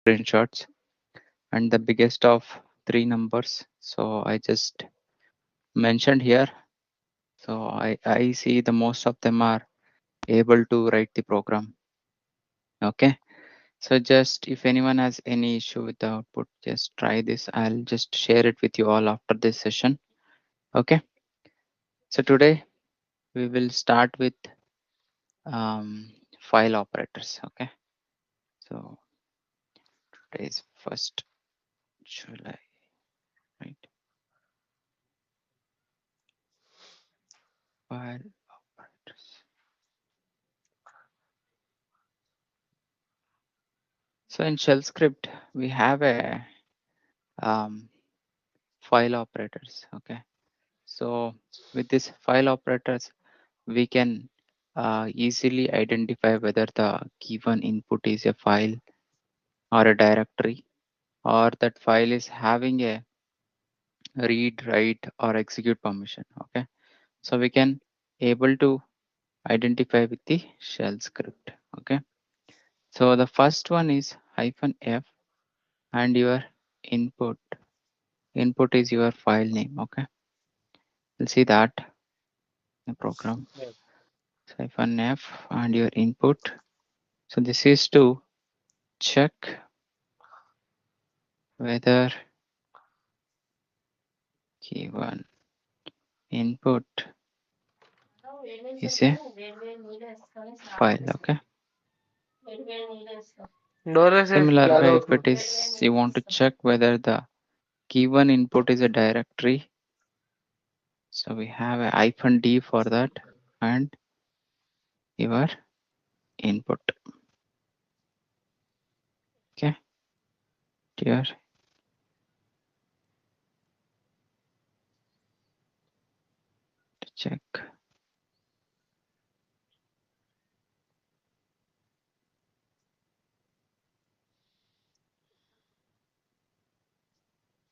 screenshots and the biggest of three numbers. So I just mentioned here. So I see the most of them are able to write the program. Okay. So just if anyone has any issue with the output, just try this. I'll just share it with you all after this session. Okay. So today we will start with file operators. Okay. So today is 1st July, right? File operators. So in shell script, we have a file operators. Okay. So with this file operators, we can easily identify whether the given input is a file or a directory, or that file is having a read, write, or execute permission. Okay. So we can able to identify with the shell script. Okay. So the first one is -f and your input. Input is your file name. Okay. We'll see that the program. So -f and your input. So this is to check whether given input is a file. Okay. Similar way, if it is you want to check whether the given input is a directory, so we have a -d for that and your input. Okay. Here to check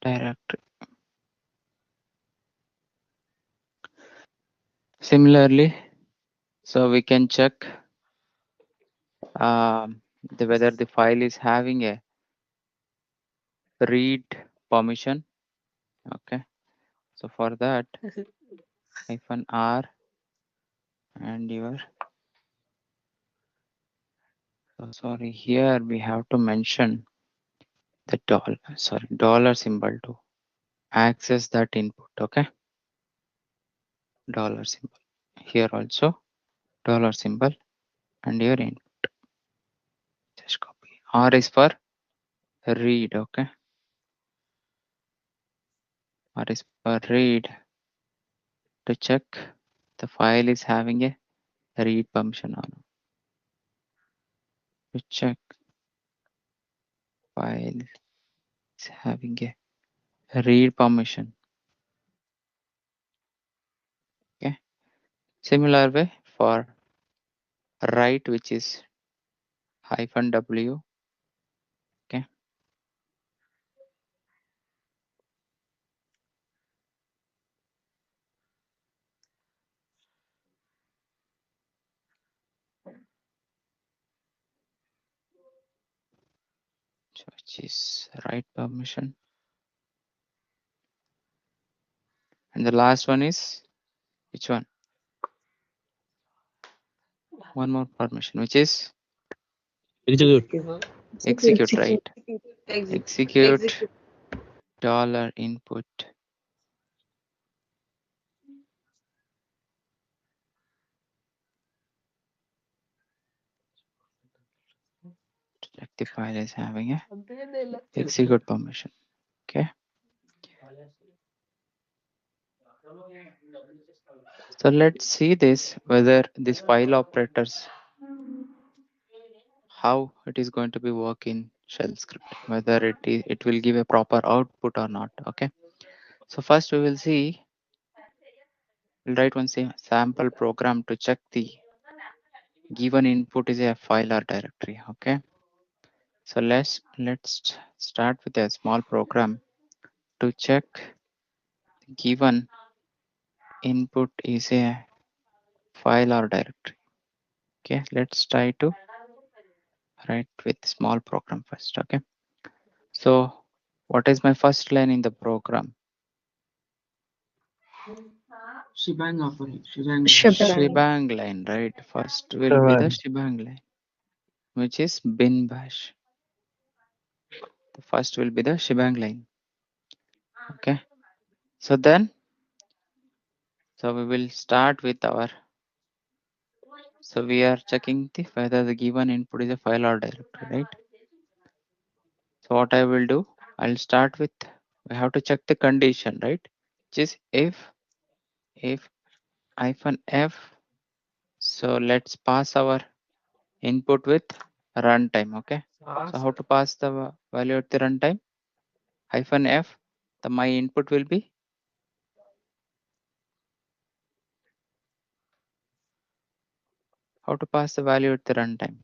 directory. Similarly, so we can check whether the file is having a read permission. Okay. So for that, -r and your sorry, here we have to mention the dollar symbol to access that input. Okay. Dollar symbol here also, dollar symbol and your input. Just copy. R is for read. Okay. R is for read to check the file is having a read permission or not. To check file is having a read permission. Okay. Similar way for write, which is -w. Okay. So which is write permission. And the last one is which one? One more permission, which is execute, right? Execute dollar input. Check the file is having a execute permission. Okay. So let's see this whether this file operators how it is going to be work in shell script, whether it will give a proper output or not. Okay. So first we will see, we'll write one sample program to check the given input is a file or directory. Okay. So let's start with a small program to check given input is a file or directory. Okay, let's try to write with small program first. Okay, So what is my first line in the program? Shebang operation. Shebang. Shebang line, right? First will be the shebang line, which is bin bash. The first will be the shebang line. Okay. So then, so we will start with our, so we are checking the whether the given input is a file or directory, right? So what I will do, I'll start with, we have to check the condition, right? Which is if hyphen f. So let's pass our input with runtime. Okay. So how to pass the value at the runtime? Hyphen f. The my input will be, how to pass the value at the runtime?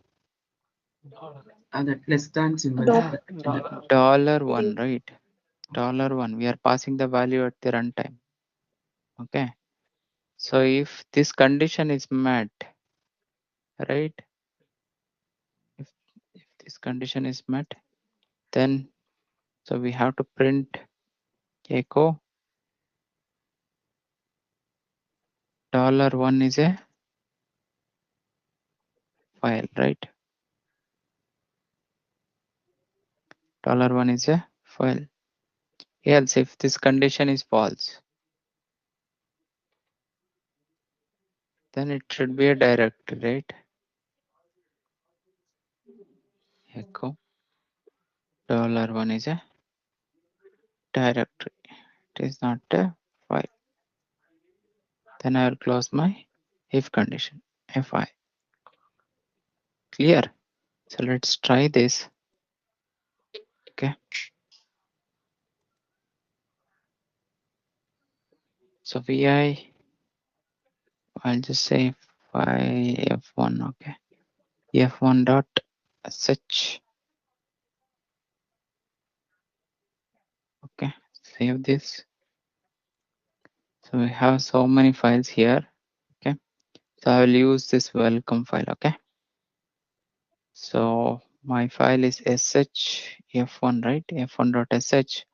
That less than symbol. $1, right? $1. We are passing the value at the runtime. Okay. So if this condition is met, right? If this condition is met, then so we have to print echo $1 is a file, right? $1 is a file. Else if this condition is false, then it should be a directory, right? Echo $1 is a directory. It is not a file. Then I will close my if condition. Fi. Clear? So let's try this. Okay. So vi, I'll just say f1. Okay. f1 dot sh. Okay. Save this. So we have so many files here. Okay. So I will use this welcome file. Okay. So my file is sh f1, right? f1 dot sh,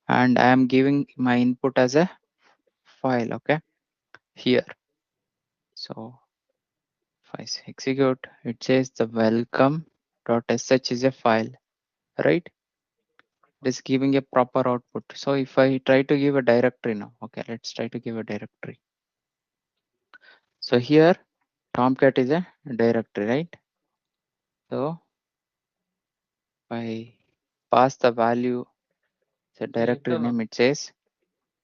and I am giving my input as a file. Okay. Here. So if I execute, it says the welcome.sh is a file, right? It is giving a proper output. So if I try to give a directory now, okay, let's try to give a directory. So here Tomcat is a directory, right? So if I pass the value, the directory name, it says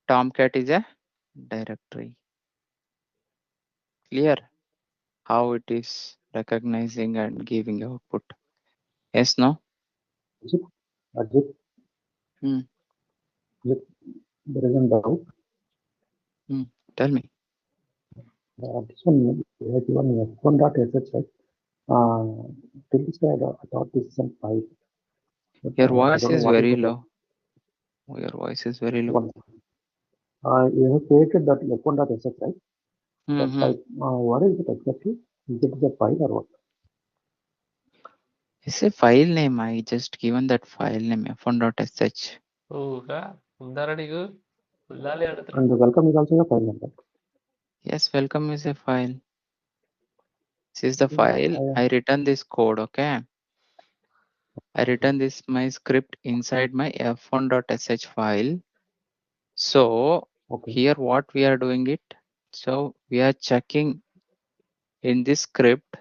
Tomcat is a directory. Clear how it is recognizing and giving output? Yes, no? Ajit, Hmm. there is a doubt. Tell me. This one, like one f1.sh, right? Till this day, I thought this is a file, but Your I voice don't know is what is very the low. Your voice is very low. one. You have created that f1.sh, right? That Mm-hmm. file. What is it exactly? Is it a file or what? It's a file name. I just given that file name f1.sh. And the welcome is also a file number. Yes, welcome is a file. This is the Yeah, file. I written this code. Okay. I written this my script inside my f1.sh file. So okay. here what we are doing it. So we are checking in this script.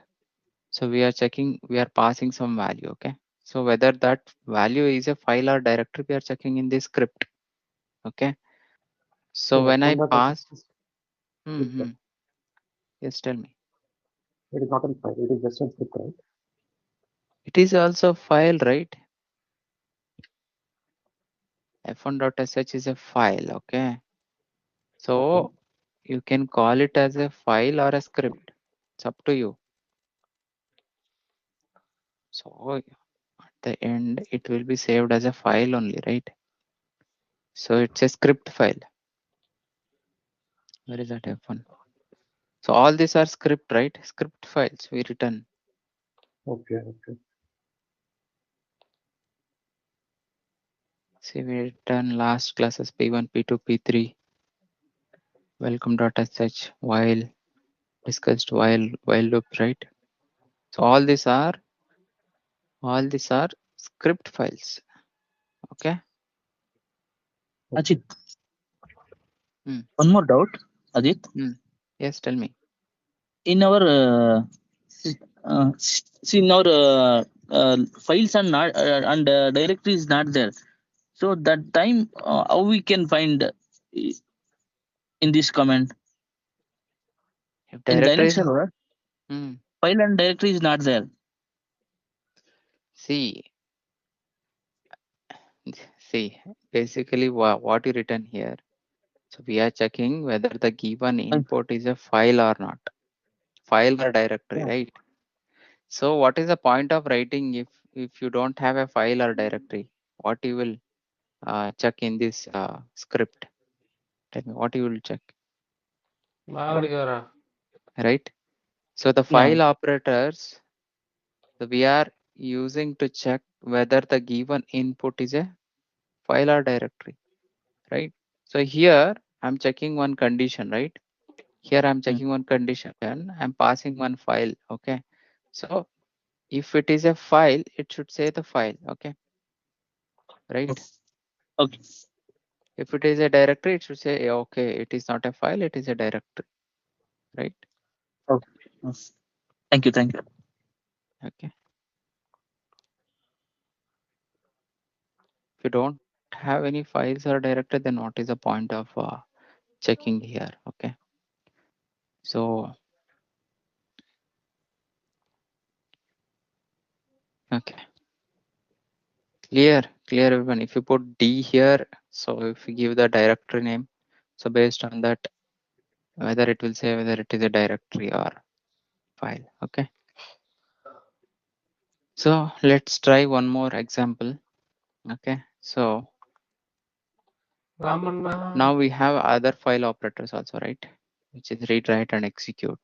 So we are checking, we are passing some value. Okay. So whether that value is a file or directory, we are checking in this script. Okay. So So when I f1.sh pass, is script, mm-hmm. Yes, tell me. it is not a file. It is just a script, right? It is also file, right? f1.sh is a file. Okay. Okay. So you can call it as a file or a script. It's up to you. So at the end, it will be saved as a file only, right? So it's a script file. Where is that f1? So all these are script, right? Script files we written. Okay. Okay. See, we done last classes P1, P2, P3, welcome.sh, while discussed while loop, right? So all these are script files. Okay. Ajit, Hmm. one more doubt, Ajit. Yes, tell me. In our see in our files are not and directory is not there. So that time, how we can find in this command If in directory Linux is server, file and directory is not there. see basically what you written here. So we are checking whether the given input is a file or not, file or directory, right? So what is the point of writing if you don't have a file or directory? What you will check in this script? Tell me what you will check, right? So the file operators we are using to check whether the given input is a file or directory, right? So here I'm checking one condition, right? Here I'm checking one condition, I'm passing one file. Okay, so if it is a file, it should say the file. Okay, right? Okay. If it is a directory, it should say okay, it is not a file, it is a directory, right? Okay. Thank you. Thank you. Okay, if you don't have any files or directory, then what is the point of checking here? Okay, so okay, clear everyone. If you put D here, so if you give the directory name, so based on that, whether it will say whether it is a directory or file. Okay, so let's try one more example. Okay, so now we have other file operators also, right? Which is read, write, and execute.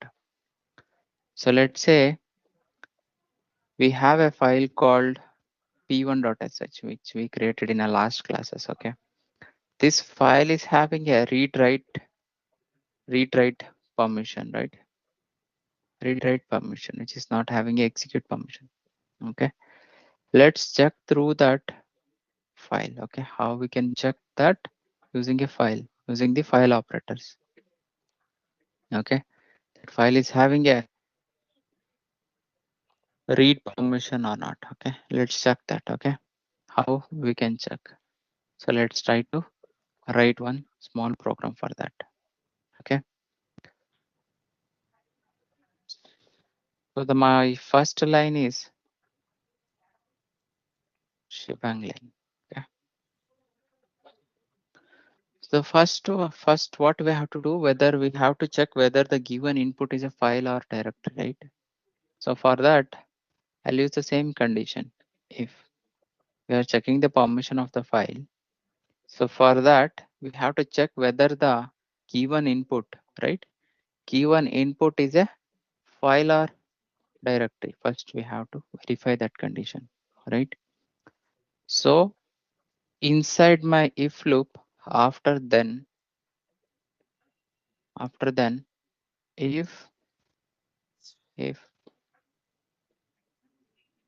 So let's say we have a file called p1.sh, which we created in our last classes. Okay, this file is having a read, write permission, right? Read, write permission, which is not having a execute permission. Okay, let's check through that file. Okay, how we can check that? Using a file, using the file operators. Okay, that file is having a read permission or not. Okay, let's check that. Okay, how we can check? So let's try to write one small program for that. Okay, so my first line is shebang line. Okay, so first what we have to do, whether we have to check whether the given input is a file or directory, right? So for that I'll use the same condition. If we are checking the permission of the file, so for that we have to check whether the given input, right? Given input is a file or directory. First we have to verify that condition, right? So inside my if loop, after then if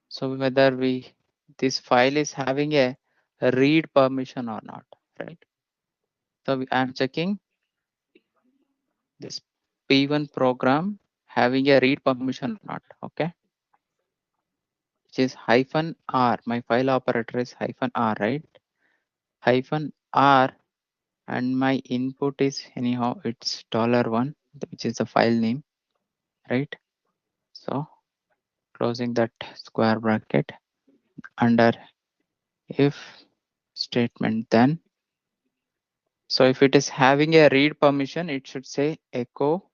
so whether this file is having a read permission or not, right? So I'm checking this P1 program having a read permission or not. Okay, which is -r. My file operator is -r, right? -r, and my input is anyhow it's $1, which is the file name, right? So closing that square bracket, under if statement, then so if it is having a read permission, it should say echo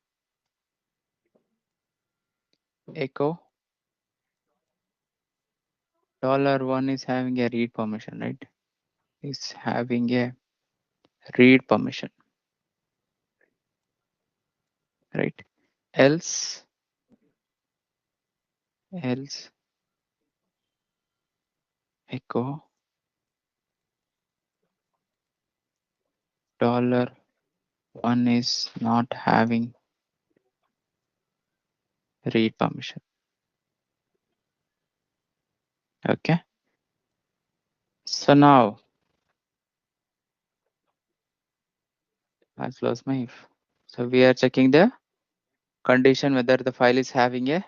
$1 is having a read permission, right? Is having a read permission, right? Else echo $1 is not having read permission. Okay. So now I'll close my if. So we are checking the condition whether the file is having a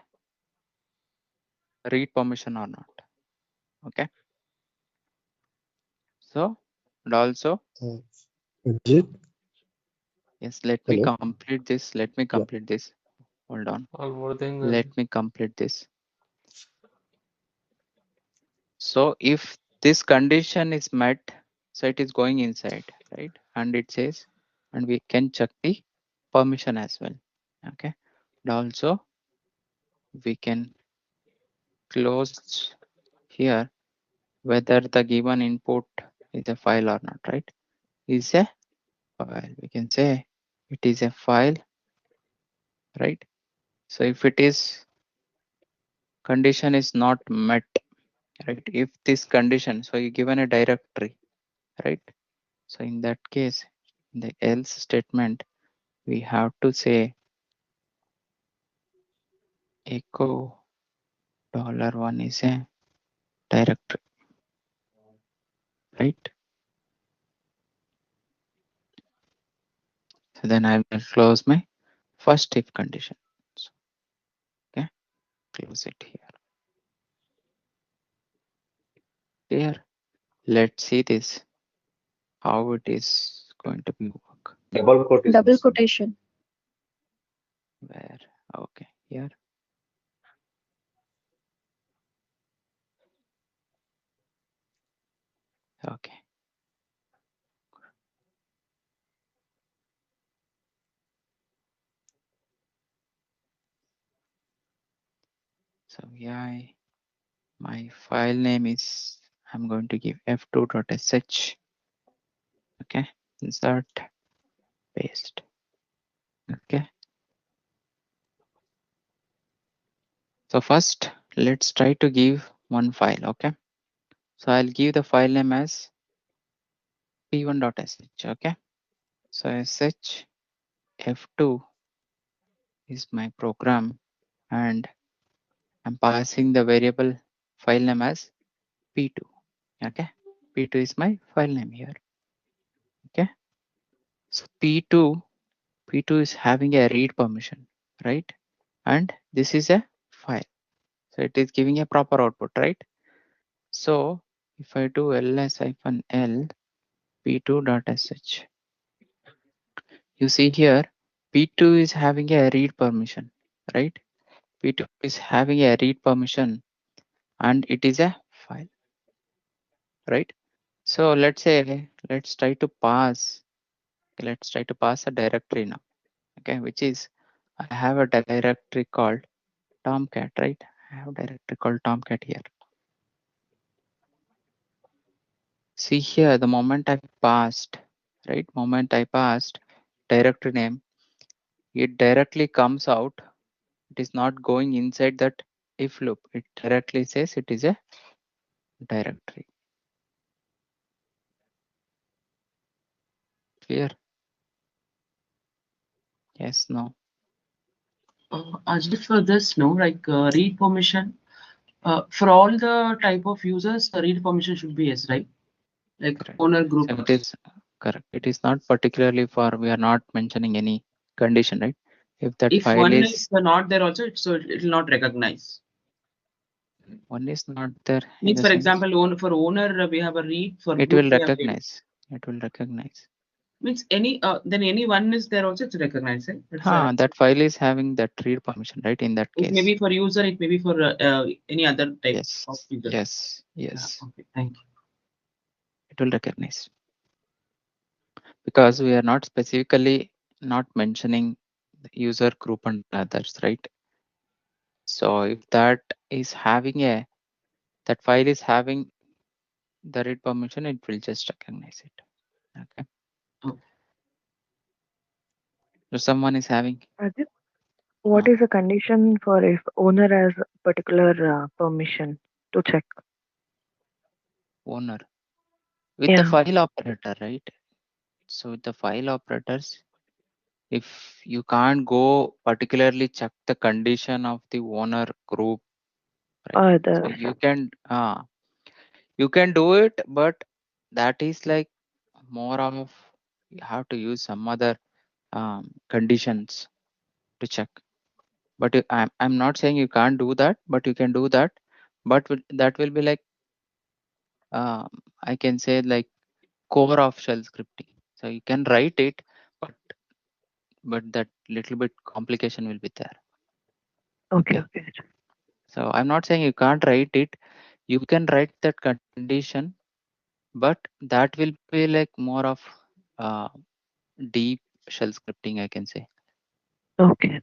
read permission or not. Okay. So, and also, Ajit? yes, let me Hello? complete this. Let me complete this. Hold on. One more thing. Let me complete this. So if this condition is met, so it is going inside, right? And it says, and we can check the permission as well. Okay. And also we can close here whether the given input is a file or not, right? Is a file. We can say it is a file, right? So if it is condition is not met, right? If this condition, so you given a directory, right? So in that case, in the else statement, we have to say echo $1 is a directory, right? So then I will close my first if condition. So, okay, close it here. Here, let's see this, how it is going to be work. Double quotation. Where? Okay, here. Okay. So yeah, my file name is, I'm going to give f2.sh. Okay, insert, paste. Okay. So first, let's try to give one file. Okay. So I'll give the file name as p1.sh. Okay. So sh f2 is my program, and I'm passing the variable file name as p2. Okay. P2 is my file name here. Okay. So p2 is having a read permission, right? And this is a file. So it is giving a proper output, right? So if I do ls-l p2.sh, you see here p2 is having a read permission, right? P2 is having a read permission and it is a file, right? So let's say, let's try to pass a directory now. Okay, which is, I have a directory called Tomcat, right? I have a directory called Tomcat here. See here, the moment I passed, right? Moment I passed directory name, it directly comes out. It is not going inside that if loop. It directly says it is a directory. Clear? Yes, no. Ajit, for this, no, like read permission. For all the type of users, the read permission should be yes, right? Like Correct. owner group. So it is correct. It is not particularly for, we are not mentioning any condition, right? If that If file one is is not there also, so it will not recognize. one is not there in Means the for sense, example, for owner we have a read, for it group will we have read. recognize. It will recognize. Means any then any one is there also it's recognized, right? That's That file is having that read permission, right? In that it case. may be for user, it may be for any other type Yes. of user. Yes. Yes. Yeah, okay, thank you. It will recognize. Because we are not specifically not mentioning the user group and others, right? So if that is having that file is having the read permission, it will just recognize it. Okay. Okay. So someone is having Ajit, what is the condition for if owner has particular permission to check? owner with the Yeah. file operator, right? So the file operators, if you can't go particularly check the condition of the owner group, right? So you can do it, but that is like more of you have to use some other conditions to check. But I'm not saying you can't do that, but you can do that. But that will be like I can say like core of shell scripting. So you can write it, but that little bit complication will be there. Okay. So I'm not saying you can't write it. You can write that condition, but that will be like more of uh, deep shell scripting, I can say. Okay.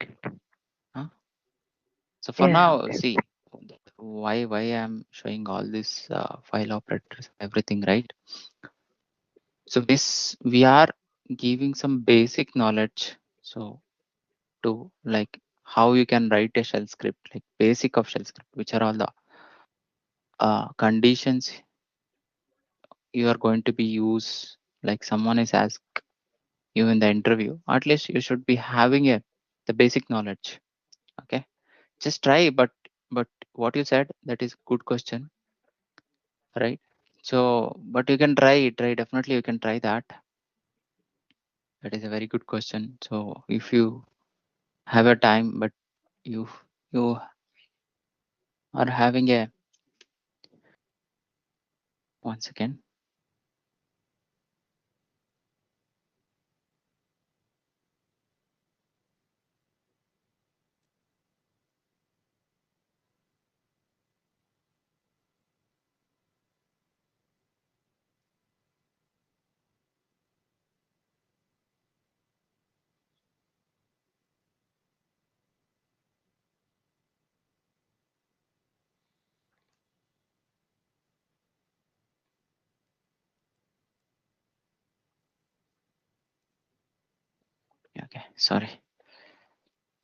Huh? So for Yeah. now, see why I'm showing all this file operators, everything, right? So this we are giving some basic knowledge. So to like how you can write a shell script, like basic of shell script, which are all the conditions you are going to be used. Like someone is asked you in the interview, at least you should be having the basic knowledge. Okay, just try. But what you said, that is good question, right? So but you can try it, right? Definitely you can try that. That is a very good question. So if you have a time, but you you are having a once again. Okay, sorry.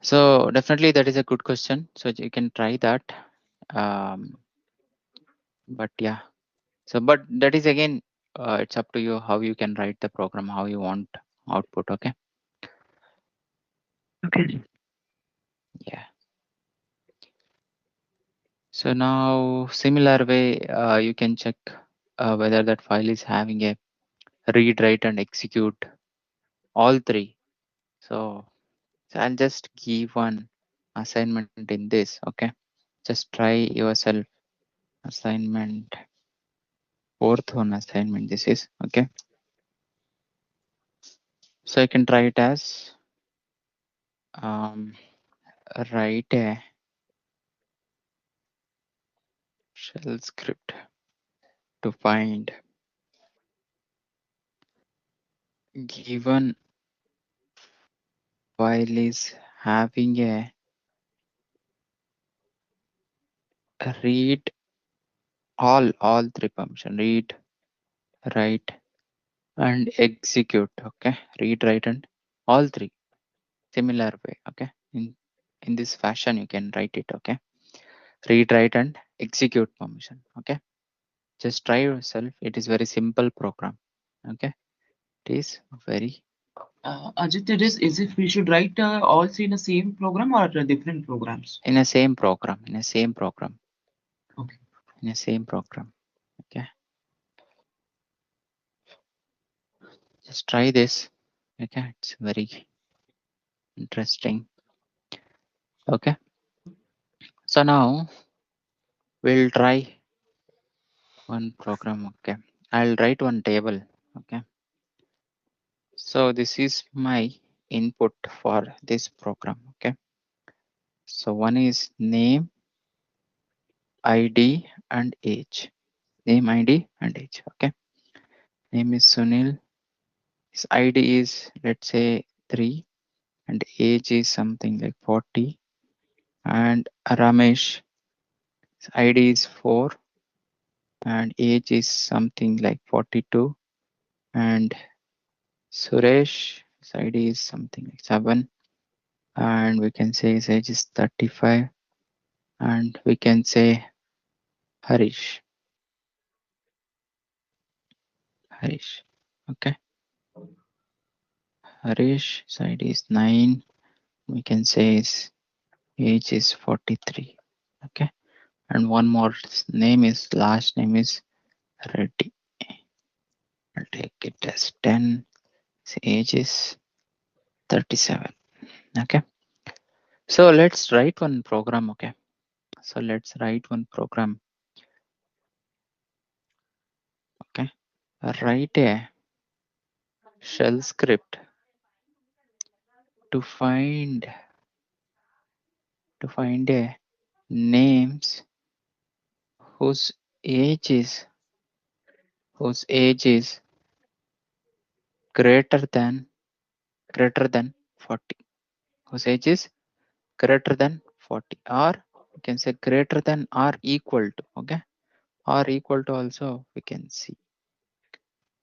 So definitely that is a good question. So you can try that. But yeah. So but that is again, it's up to you how you can write the program, how you want output. Okay. Okay. Yeah. So now similar way, you can check whether that file is having a read, write, and execute, all three. So I'll just give one assignment in this. Okay. Just try yourself. Assignment, fourth one assignment. This is okay. So I can try it as write a shell script to find given file is having a read all three permission: read, write, and execute. Okay, read, write, and all three similar way. Okay, in this fashion you can write it. Okay, read, write, and execute permission. Okay, just try yourself. It is very simple program. Okay, it is very Ajit, is if we should write all three in the same program or different programs? in a same program. In a same program. Okay. In a same program. Okay, just try this. Okay, it's very interesting. Okay, so now we'll try one program. Okay, I'll write one table. Okay, so this is my input for this program. Okay, so one is name, ID, and age. Name, ID, and age. Okay, name is Sunil. His ID is, let's say, 3, and age is something like 40. And Ramesh, his ID is 4, and age is something like 42. And Suresh, his ID is something like 7, and we can say his age is 35. And we can say Harish. Okay, Harish, side is 9. We can say his age is 43. Okay. And one more name is, last name is Reddy. I'll take it as 10. His age is 37. Okay. So let's write one program. Okay. So let's write one program. Okay. Write a shell script to find a names whose age is greater than 40, whose age is greater than 40, or we can say greater than or equal to. Okay, or equal to also we can see,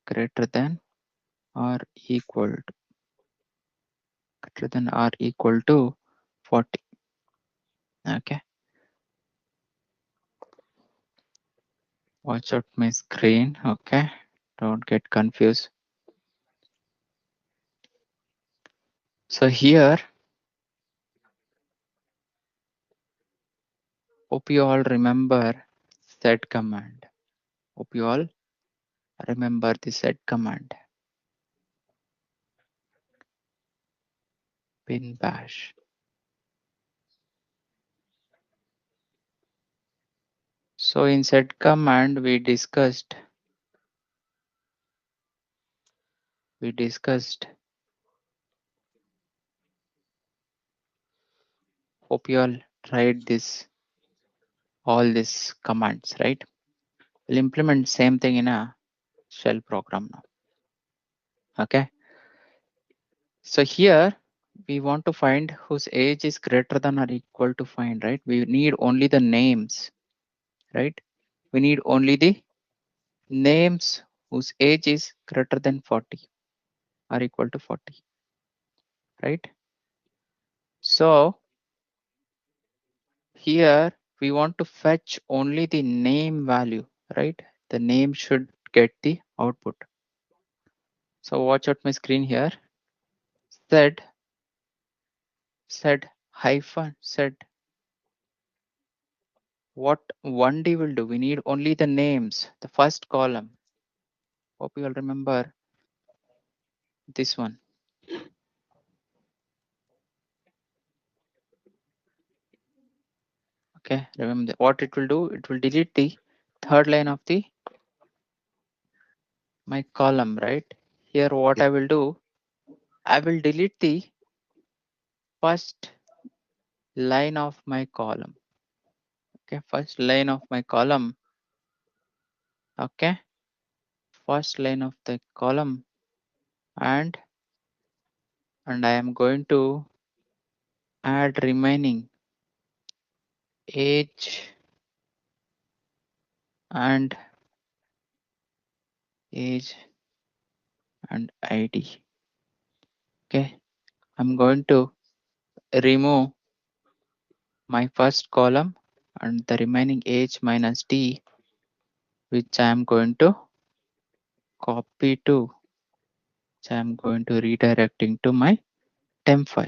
greater than or equal to, greater than or equal to 40. Okay, watch out my screen. Okay, don't get confused. So here, hope you all remember set command. Hope you all remember the set command. Bin bash. So in set command we discussed hope you all tried this, all these commands, right? We'll implement same thing in a shell program now. Okay, so here we want to find whose age is greater than or equal to find, right? We need only the names, right? We need only the names whose age is greater than 40 or equal to 40, right? So here we want to fetch only the name value, right? The name should get the output. So watch out my screen here. Set what 1D will do. We need only the names, the first column. Hope you all remember this one. Okay, remember what it will do. It will delete the third line of the my column, right? Here what I will do, I will delete the first line of my column. Okay, first line of my column. Okay, first line of the column, and I am going to add remaining age and ID. Okay, I'm going to remove my first column and the remaining age minus D, which I am going to copy to, which I am going to redirecting to my temp file.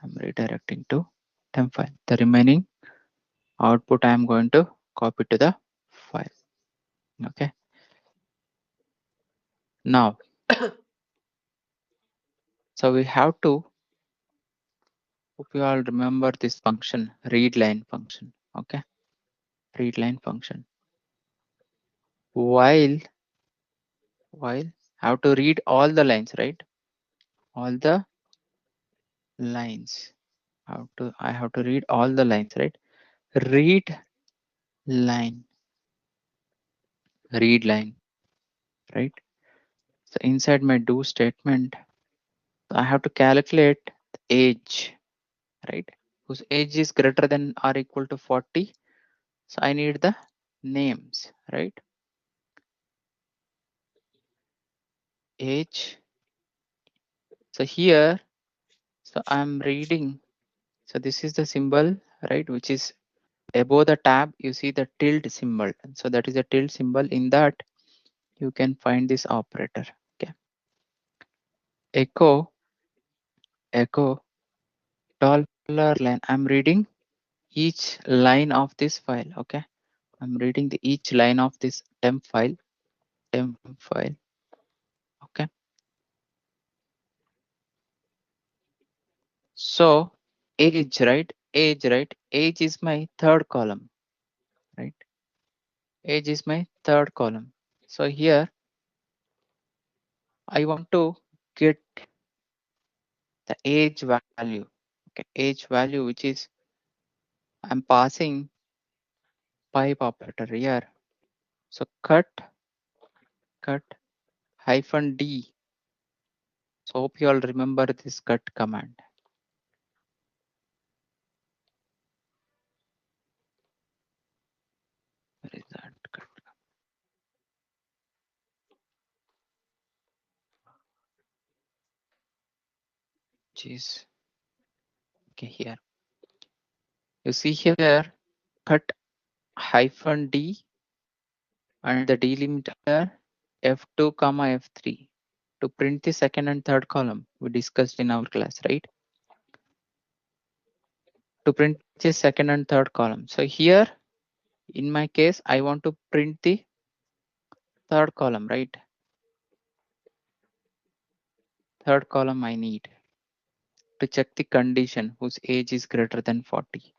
I'm redirecting to temp file. The remaining output I am going to copy to the file. Okay. Now, so we have to, hope you all remember this function, readline function. Okay, readline function. While have to read all the lines, right? All the lines. I have to read all the lines, right? Read line, right? So inside my do statement, I have to calculate the age, right? Whose age is greater than or equal to 40. So I need the names, right? Age. So here, so I'm reading. So this is the symbol, right? Which is above the tab, you see the tilde symbol. So that is a tilde symbol. In that, you can find this operator. Okay. echo $line. I'm reading each line of this file. Okay, I'm reading each line of this temp file. Okay, so age, right? Age is my third column, right? Age is my third column. So here I want to get the age value. Okay, age value, which is I'm passing pipe operator here. So cut -d. So hope you all remember this cut command. Where is that cut? Jeez. Okay, here. You see here, cut -d and the delimiter F2, F3 to print the second and third column we discussed in our class, right? To print the second and third column. So here, in my case, I want to print the third column, right? Third column I need to check the condition whose age is greater than 40,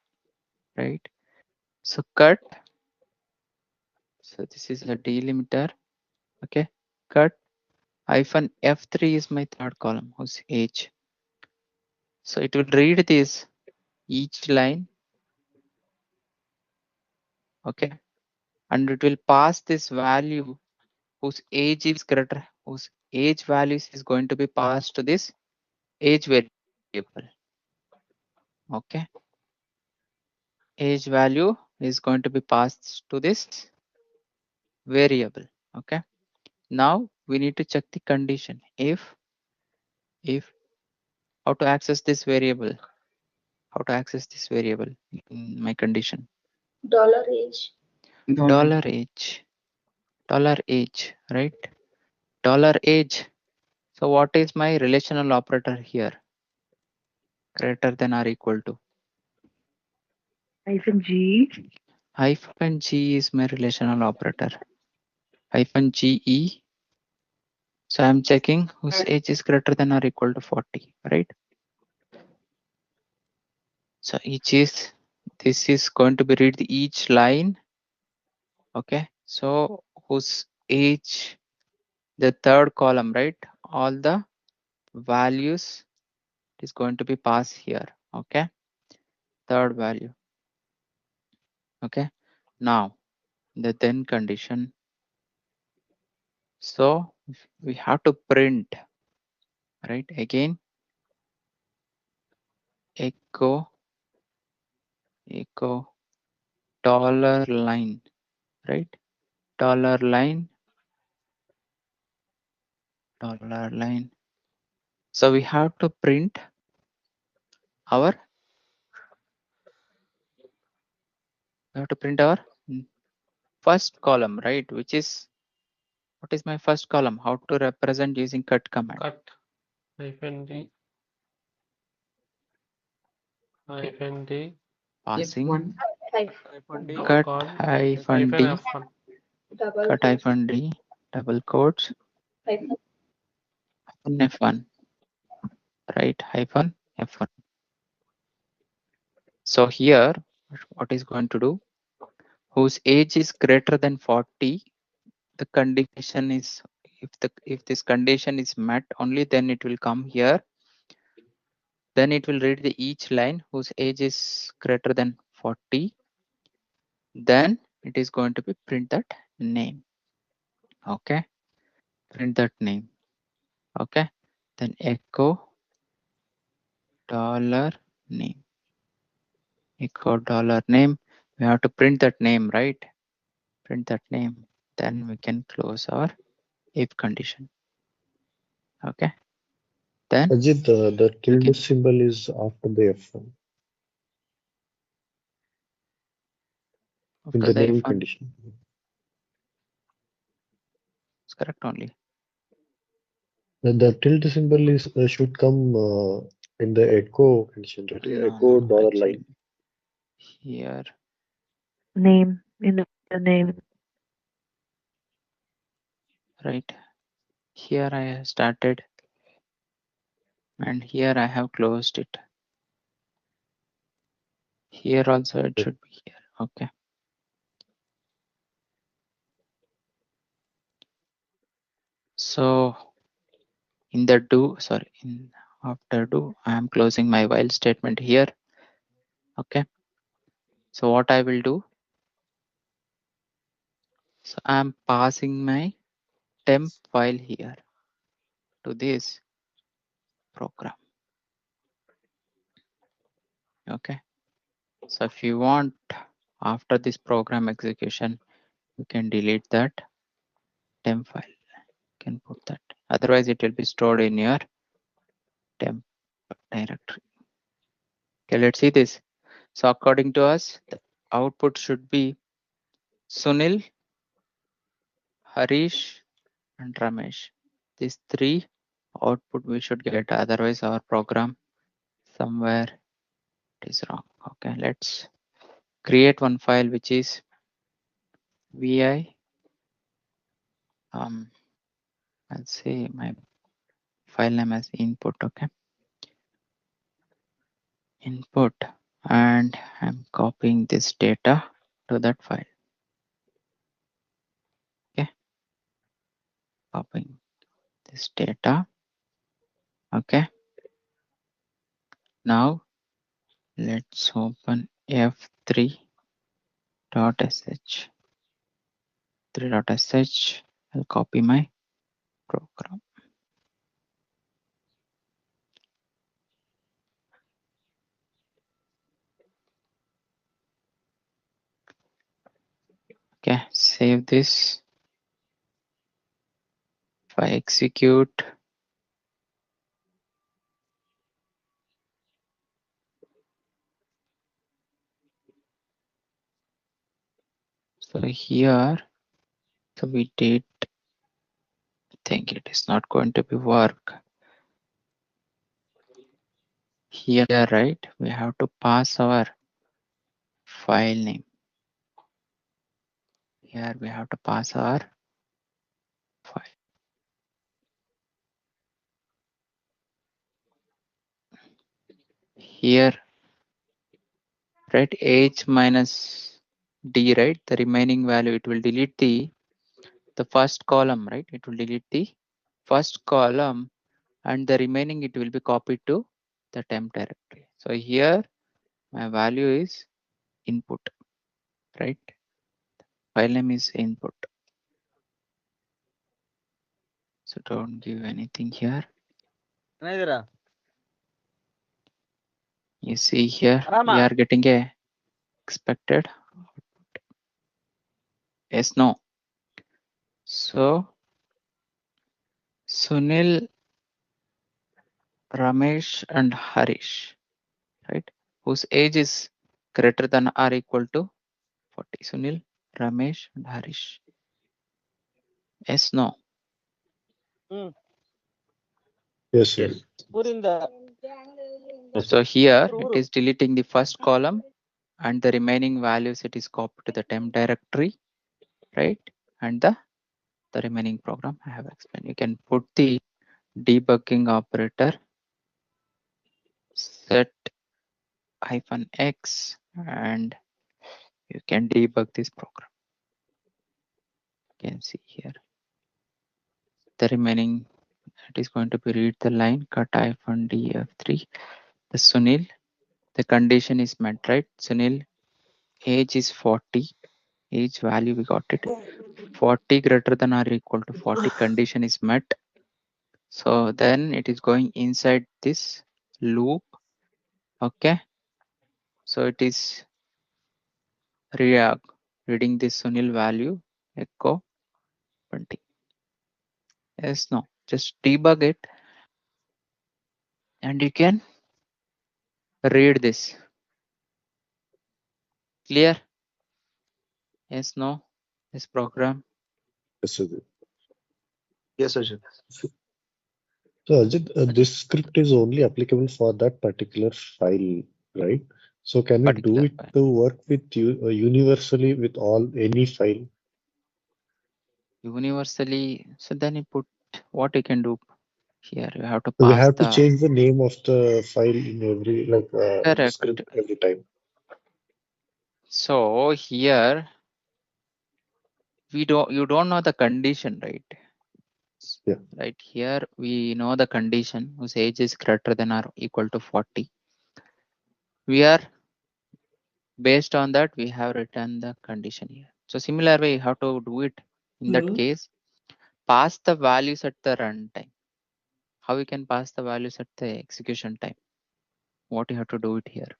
right? So cut. So this is a delimiter. Okay, cut -F3 is my third column whose age. So it will read this each line. Okay, and it will pass this value whose age is greater, whose age values is going to be passed to this age variable. Okay, age value is going to be passed to this variable. Okay, now we need to check the condition. If how to access this variable, in my condition. $age. $age, right? $age. So what is my relational operator here? Greater than or equal to? -G. -G is my relational operator. -GE. So I'm checking whose age is greater than or equal to 40, right? So this is going to be read each line. Okay, so whose age, the third column, right? All the values is going to be passed here. Okay, third value. Okay, now the then condition. So we have to print, right? Again, echo $line, right? $line. So we have to print our first column, right? Which is, what is my first column? How to represent using cut command? Cut -d Passing F1. cut call -d, F1 cut -d, double quotes, F1, right? -F1. So here, what is going to do? Whose age is greater than 40, the condition is, if this condition is met, only then it will come here. Then it will read each line whose age is greater than 40. Then it is going to be print that name. Okay, print that name. Okay, then echo $name. Echo $name. We have to print that name, right? Print that name. Then we can close our if condition. Okay, then Ajit, the tilde symbol is after the F1 in after the the name F1, condition. it's correct only. The tilde symbol is should come in the echo condition, right? Echo dollar actually, line. here, Name in the name. right? Here I have started, and here I have closed it. Here also it should be here. Okay. So in the do, sorry, in after do, I am closing my while statement here. Okay. So what I will do, so I am passing my temp file here to this program. Okay. So if you want, after this program execution, you can delete that temp file. You can put that. Otherwise, it will be stored in your temp directory. Okay, let's see this. So according to us, the output should be Sunil, Harish, and Ramesh. These three output we should get. Otherwise, our program somewhere it is wrong. Okay, let's create one file which is vi. I'll say my file name as input. Okay, input, and I'm copying this data to that file. Okay, copying this data. Okay, now let's open f3.sh. 3.sh. I'll copy my program. Okay, save this. If I execute, so here, so we did, I think it is not going to be work. Here, right, we have to pass our file name. Here we have to pass our file. Here, right, h minus d, right, the remaining value, it will delete the first column, right? It will delete the first column, and the remaining it will be copied to the temp directory. So here my value is input, right? File name is input. So don't give anything here. You see here, we are getting a expected output. Yes, no. So Sunil, Ramesh, and Harish, right? Whose age is greater than or equal to 40. Sunil, Ramesh, and Harish. Yes, no. Yes, sir. So here it is deleting the first column, and the remaining values it is copied to the temp directory, right? And the remaining program I have explained. You can put the debugging operator set -x, and you can debug this program. You can see here the remaining, it is going to be read the line cut -df3. The Sunil, the condition is met, right? Sunil age is 40, age value we got it. 40 greater than or equal to 40 condition is met. So then it is going inside this loop. Okay. So it is reading this Sunil value echo 20. Yes, no. Just debug it and you can read this. Clear? Yes, no. This program. Yes, sir. Yes, Ajit. So Ajit, this script is only applicable for that particular file, right? So can we do particular it file. to work with you universally with all any file? Universally, so then you put what you can do here. You have to So we pass have to the change the name of the file in every in the correct. script every time. So here you don't know the condition, right? Yeah. Right here we know the condition whose age is greater than or equal to 40. We are based on that we have written the condition here. So similar way, how to do it in that case? Pass the values at the runtime. How we can pass the values at the execution time? What you have to do it here?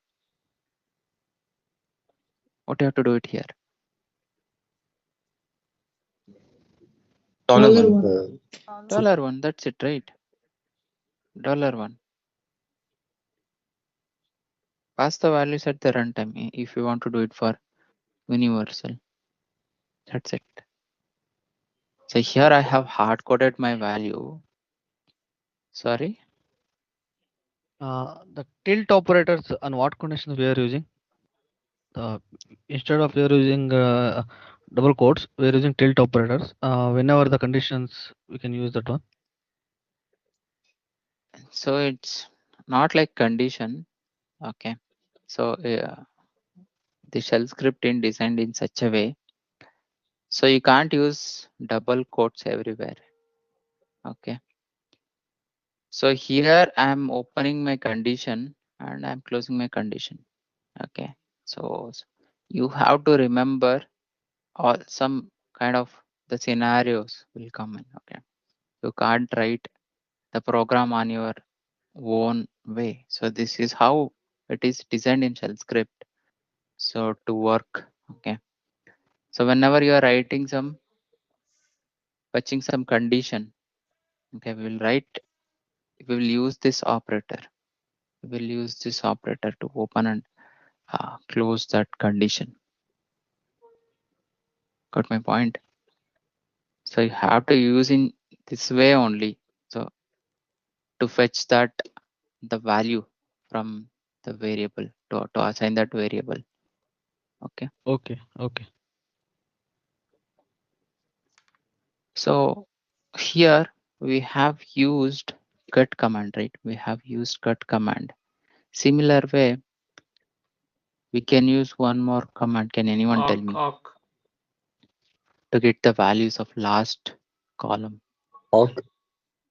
What you have to do it here? $1. $1. That's it, right? $1. Pass the values at the runtime if you want to do it for universal. That's it. So here I have hard coded my value. Sorry. The tilt operators on what conditions we are using? Instead of we are using double quotes, we are using tilt operators. Whenever the conditions, we can use that one. So it's not like condition. Okay. So the shell script is designed in such a way. So you can't use double quotes everywhere. Okay. So here I'm opening my condition and I'm closing my condition. Okay. So you have to remember all some kind of the scenarios will come in. Okay. You can't write the program on your own way. So this is how it is designed in shell script. So to work. Okay. So whenever you are writing some fetching some condition, okay, we will use this operator. We will use this operator to open and close that condition. Got my point? So you have to use in this way only. So to fetch that the value from the variable to assign that variable. Okay. Okay. So here we have used cut command, right? We have used cut command. Similar way, we can use one more command. Can anyone tell me? Awk. To get the values of last column. Awk.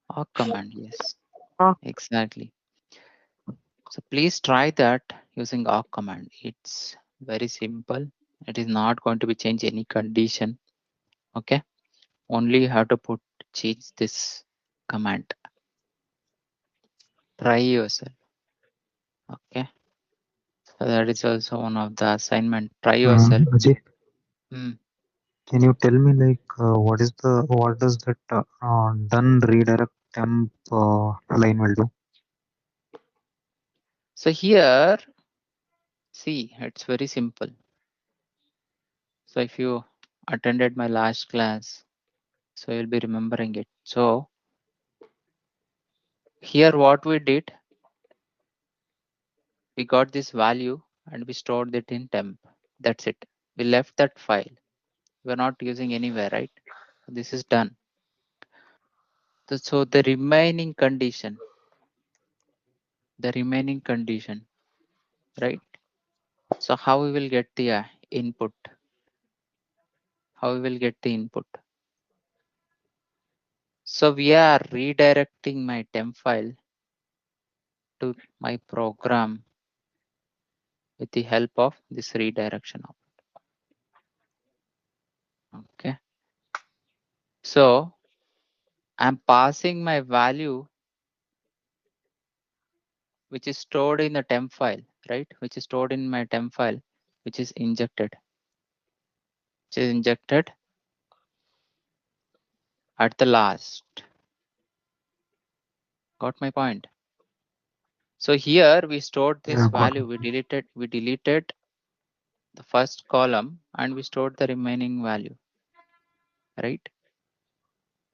Awk command, yes. Awk. Exactly. So please try that using awk command. It's very simple. It is not going to be change any condition. Okay. Only you have to change this command. Try yourself. Okay. So that is also one of the assignment. Try yourself. Ajay, Hmm. can you tell me what does that done redirect temp line will do? So here, see, it's very simple. So if you attended my last class, so you'll be remembering it. So here what we did, we got this value and we stored it in temp. That's it. We left that file. We're not using anywhere, right? This is done. So the remaining condition, right? So how we will get the input? How we will get the input? So we are redirecting my temp file to my program with the help of this redirection operator. Okay. So I'm passing my value which is stored in the temp file, right? Which is stored in my temp file, which is injected. At the last. Got my point? So here we stored this Yeah, got value. We deleted the first column and we stored the remaining value, right?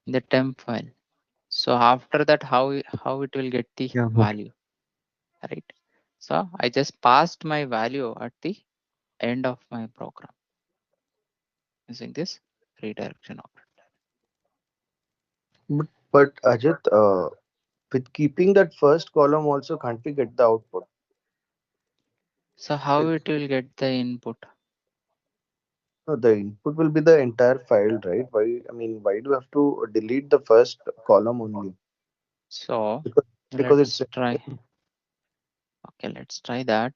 In the temp file. So after that, how it will get the Yeah, got it. value, right? So I just passed my value at the end of my program using this redirection operator. But Ajit, with keeping that first column also, can't we get the output? So how it will get the input? No, the input will be the entire file, right? Why? I mean, why do you have to delete the first column only? So Because let's it's try. Okay, let's try that.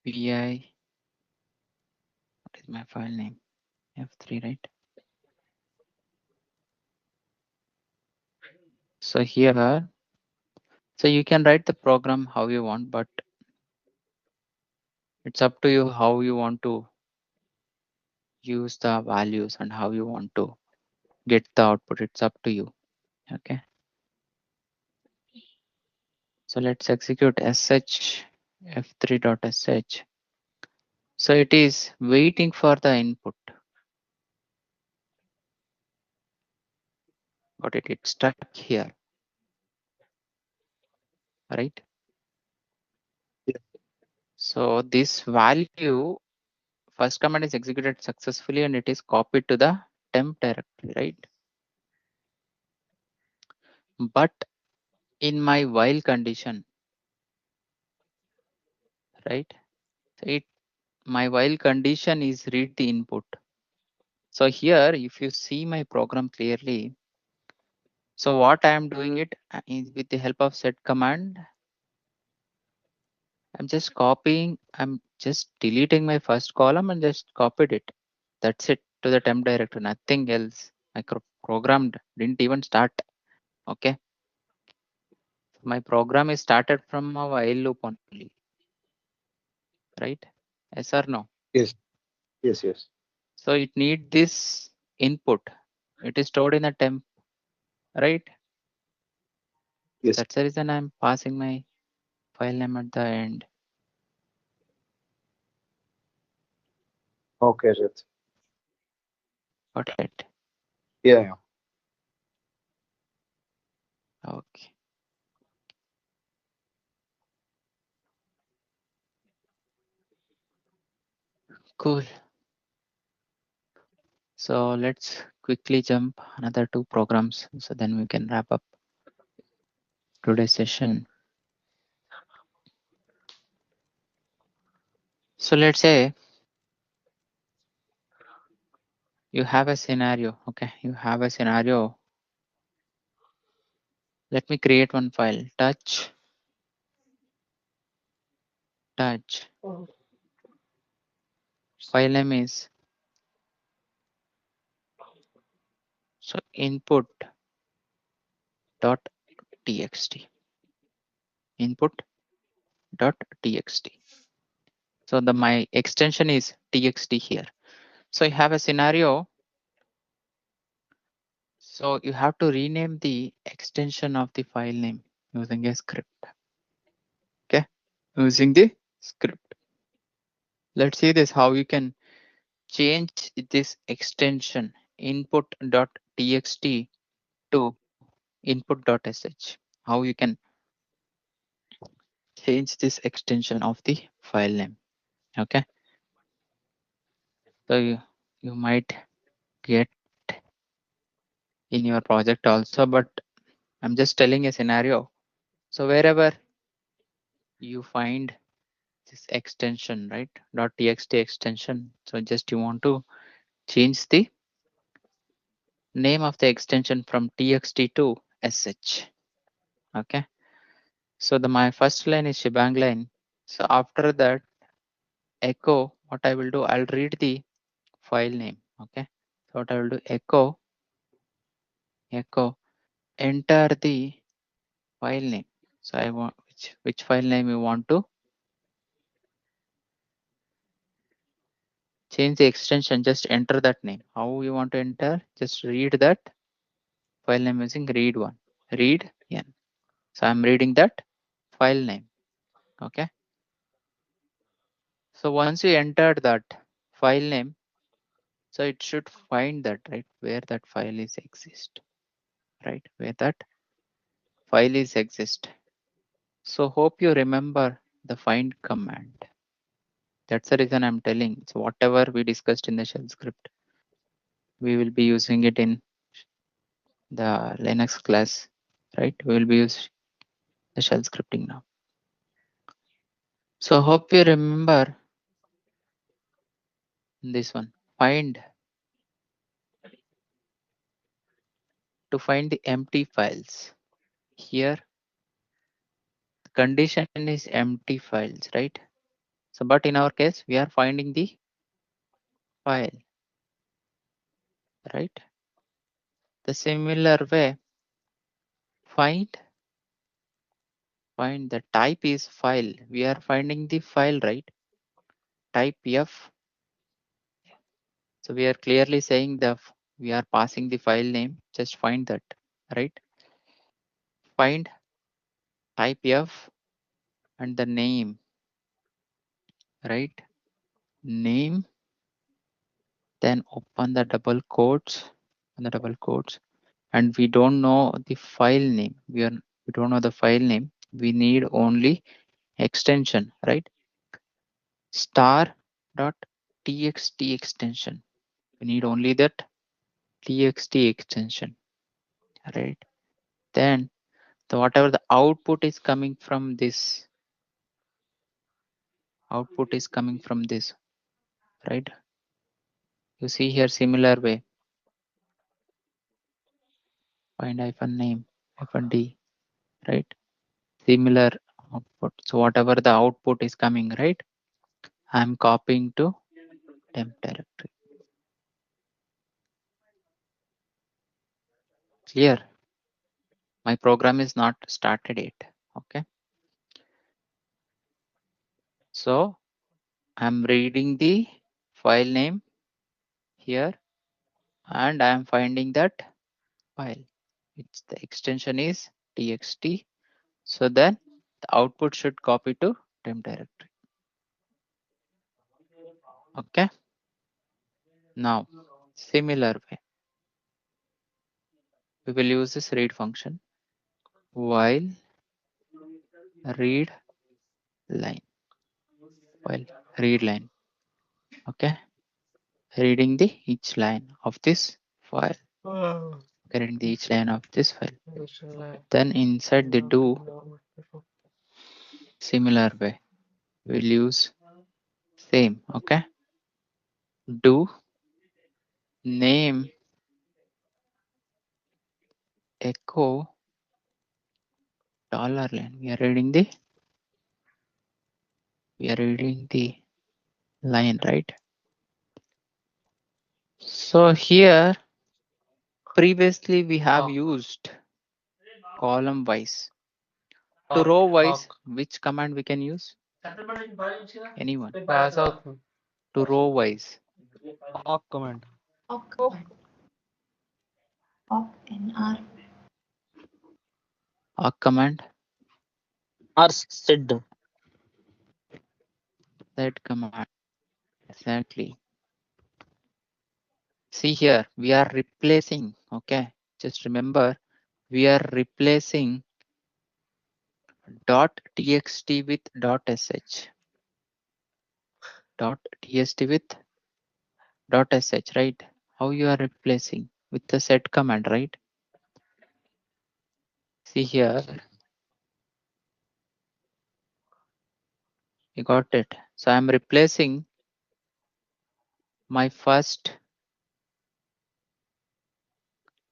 PI. What is my file name? F3, right? So here, so you can write the program how you want, but it's up to you how you want to use the values and how you want to get the output. It's up to you. Okay. So let's execute sh f3.sh. So it is waiting for the input. But it's stuck here, right? So this value, first command is executed successfully and it is copied to the temp directory, right? But in my while condition, right? So my while condition is read the input. So here, if you see my program clearly, so what I am doing it is with the help of set command, I'm just copying, I'm just deleting my first column and just copied it. That's it to the temp directory, nothing else. My program didn't even start. Okay. My program is started from a while loop only, right? Yes or no? yes, yes. So it need this input. It is stored in a temp, right? Yes. That's the reason I'm passing my file name at the end. Okay, Ajit. Got it. Yeah. Okay. Cool. So let's quickly jump another 2 programs so then we can wrap up today's session. So let's say you have a scenario. Okay, you have a scenario. Let me create one file. Touch. File name is so input dot txt. Input dot txt. So my extension is txt here. So you have a scenario. So you have to rename the extension of the file name using a script. Okay, using the script. Let's see this how you can change this extension input.txt to input.sh. How you can change this extension of the file name. Okay, so you might get in your project also, but I'm just telling a scenario. So wherever you find this extension, right, .txt extension, so just you want to change the name of the extension from txt to sh. Okay, so my first line is shebang line. So after that echo, what I will do, I'll read the file name. Okay, so what I will do, echo enter the file name. So I want which file name you want to change the extension, just enter that name. How you want to enter, just read that file name using read one, read n. So I'm reading that file name. Okay, so once you entered that file name, So it should find that, right, where that file is exist, right, where that file is exist. So hope you remember the find command. That's the reason I'm telling. So whatever we discussed in the shell script, we will be using it in the Linux class, right? We will be using the shell scripting now. So hope you remember this one. Find, to find the empty files. Here the condition is empty files, right? So but in our case we are finding the file, right? The similar way, find the type is file. We are finding the file, right? Type F. So we are clearly saying we are passing the file name. Just find that, right? Find type F and the name, right? Name. Then open the double quotes and we don't know the file name. We don't know the file name. We need only extension, right? Star.txt extension. We need only that txt extension, right? Then whatever the output is coming from this, right? You see here similar way. Find hyphen name hyphen d, right? Similar output. So whatever the output is coming, right? I'm copying to temp directory. Clear? My program is not started yet. Okay. So I'm reading the file name here and I'm finding that file. The extension is txt. So then the output should copy to temp directory. Okay. Now similar way, we will use this read function while read line. Okay. Reading the each line of this file. Reading the each line of this file. Then inside the do, similar way, we'll use same. Okay. Do name echo $line. We are reading the line, right? So here previously we have used column wise. To row wise, which command we can use? Anyone? To row wise. awk command. Awk command. Or said. That command. Exactly. See here, we are replacing. Okay. Just remember, we are replacing .txt with .sh. .txt with .sh, right? How you are replacing? With the set command, right? See here, you got it. So I'm replacing my first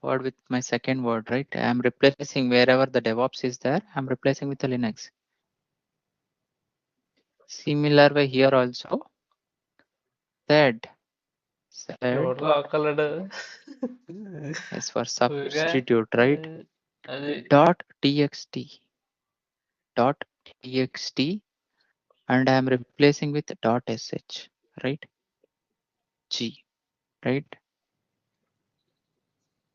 word with my second word, right? I'm replacing wherever the DevOps is there, I'm replacing with the Linux. Similar way here also. Said as for substitute, right? .txt and I'm replacing with .sh, right? G, right?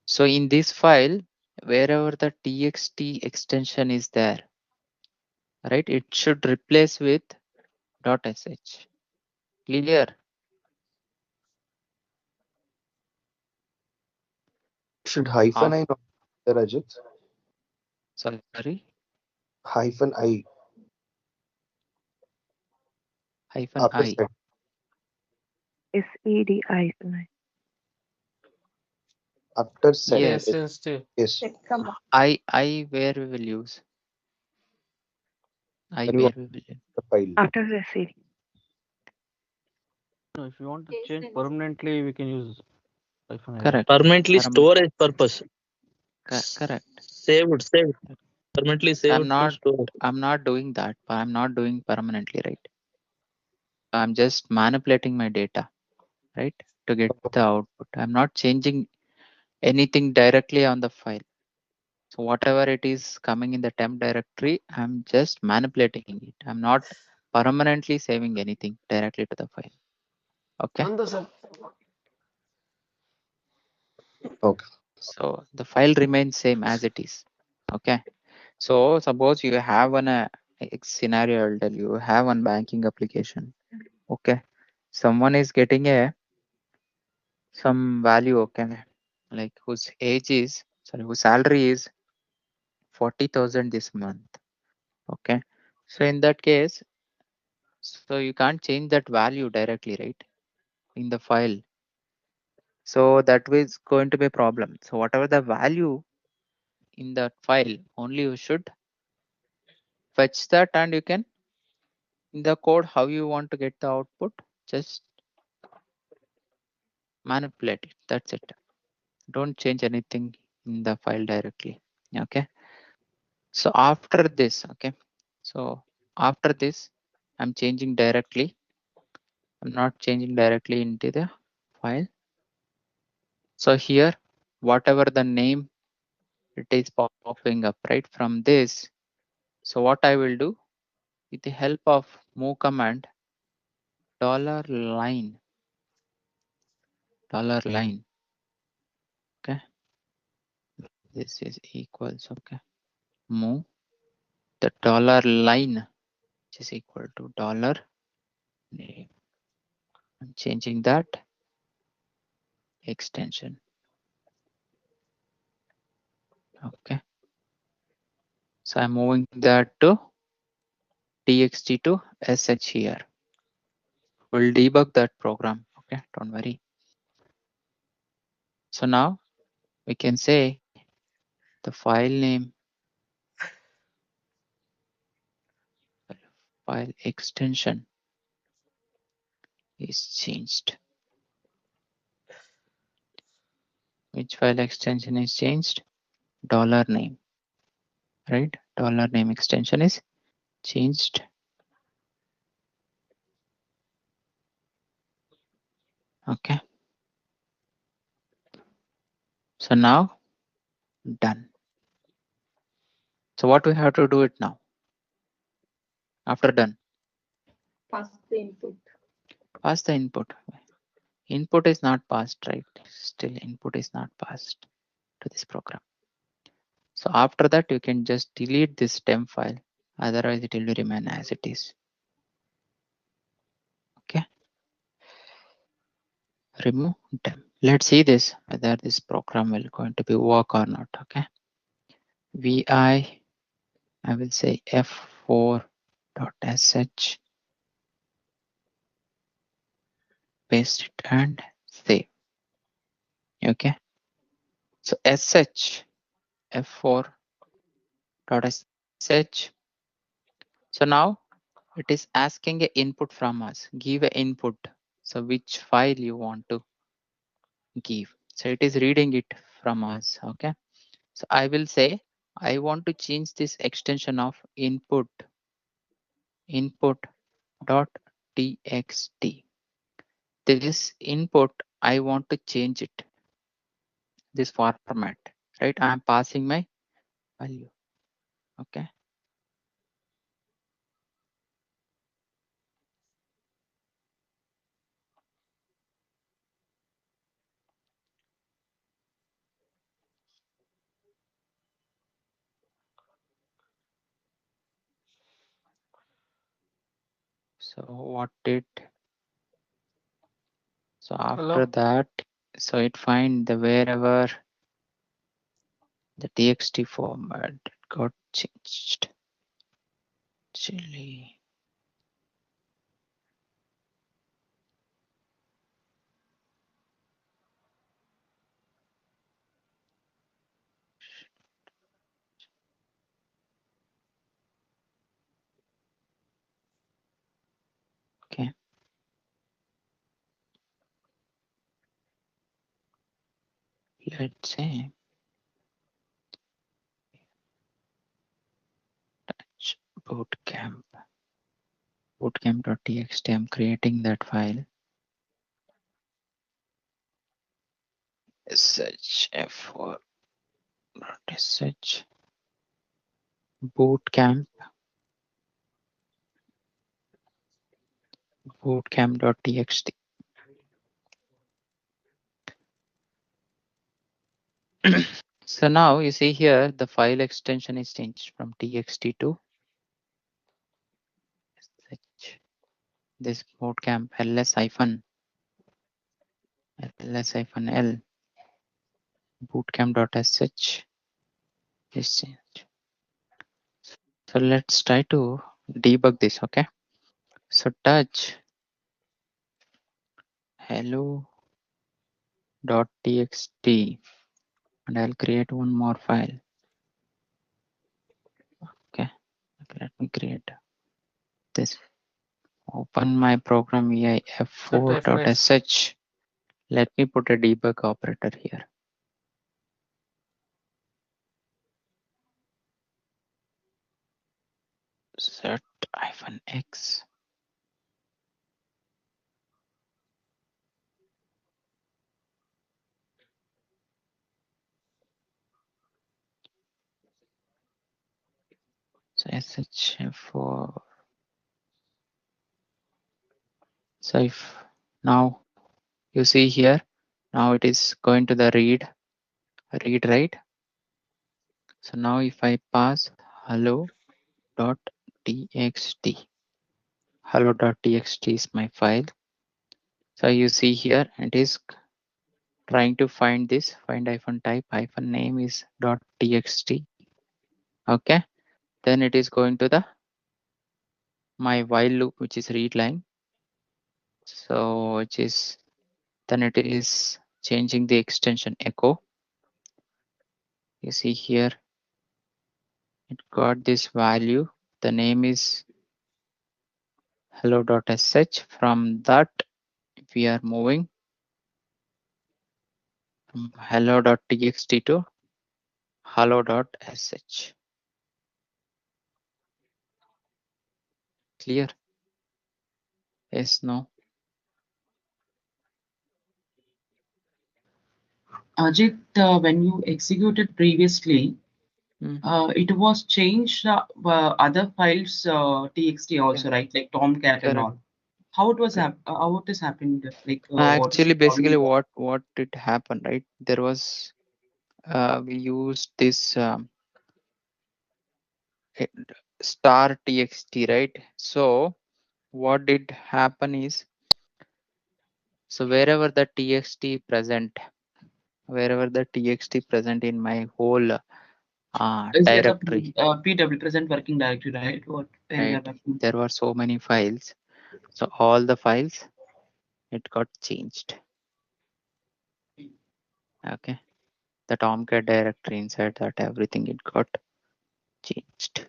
So in this file, wherever the txt extension is there, right, it should replace with .sh. Clear? Should hyphen I not be there, Ajit? Sorry, Hyphen I hyphen after I. set. SEDI. After set. Yes, Yes. I where we will use. I When you where want we will use. the file. After the SED. No, if you want to change permanently, we can use hyphen I. Correct. Permanently Param- storage purpose. Correct. Saved. Permanently saved to not- store. I'm not doing that. I'm not doing permanently, right? I'm just manipulating my data, right? To get the output. I'm not changing anything directly on the file. So whatever it is coming in the temp directory, I'm just manipulating it. I'm not permanently saving anything directly to the file. Okay. Okay. So the file remains same as it is. Okay. So suppose you have a scenario, I'll tell you, have one banking application. Okay. Someone is getting some value, okay, like whose salary is 40,000 this month. Okay. So in that case, so you can't change that value directly, right? In the file. So that was going to be a problem. So whatever the value in that file, only you should fetch that, and you can in the code how you want to get the output, just manipulate it. That's it. Don't change anything in the file directly. Okay. So after this, okay. So after this, I'm changing directly. I'm not changing directly into the file. So here, whatever the name it is popping up right from this. So what I will do with the help of move command, $line, okay, this is equals, okay, move the $line, which is equal to $name. I'm changing that extension. Okay, so I'm moving that to txt to sh here. We'll debug that program. Okay, don't worry. So now we can say the file name, file extension is changed. Which file extension is changed? $name, right? $name extension is changed. Okay. So now done. So what we have to do it now? After done, Pass the input. Pass the input. Input is not passed, right? Still input is not passed to this program. So after that, you can just delete this temp file. Otherwise, it will remain as it is. Okay. Remove temp. Let's see this, whether this program will going to be work or not. Okay. Vi, I will say f4.sh, paste it and save. Okay. So sh f4.sh. So now it is asking an input from us. Give an input. So which file you want to give. So it is reading it from us. Okay. So I will say I want to change this extension of input.txt. This input I want to change it, this format, right? I'm passing my value. Okay. So what did, so after that, so it find the wherever the txt format got changed. Actually, okay. Let's say bootcamp. Bootcamp.txt. I'm creating that file. Sh f4.sh bootcamp.txt. So now you see here the file extension is changed from txt to sh. This bootcamp ls-l bootcamp.sh is changed. So let's try to debug this. Okay, so touch hello.txt and I'll create one more file. Okay, let me create this. Open my program vi f4.sh. Let me put a debug operator here. Z-X. So sh4. So if now you see here, now it is going to the read right. So now if I pass hello.txt, hello.txt is my file. So you see here it is trying to find this, find -type -name is .txt. Okay, then it is going to the my while loop, which is read line. So which is then it is changing the extension echo. You see here it got this value. The name is hello.sh. From that we are moving from hello.txt to hello.sh. Clear? Yes, no? Ajit, when you executed previously, it was changed other files txt also, right? Like Tomcat and all. How it was how it is happened? Like Actually, basically, what did happen, right? There was we used this star txt, right? So what did happen is, so wherever the txt present in my whole directory, PW present working directory, right? right? There were so many files, so all the files it got changed. Okay, the Tomcat directory inside that, everything it got changed.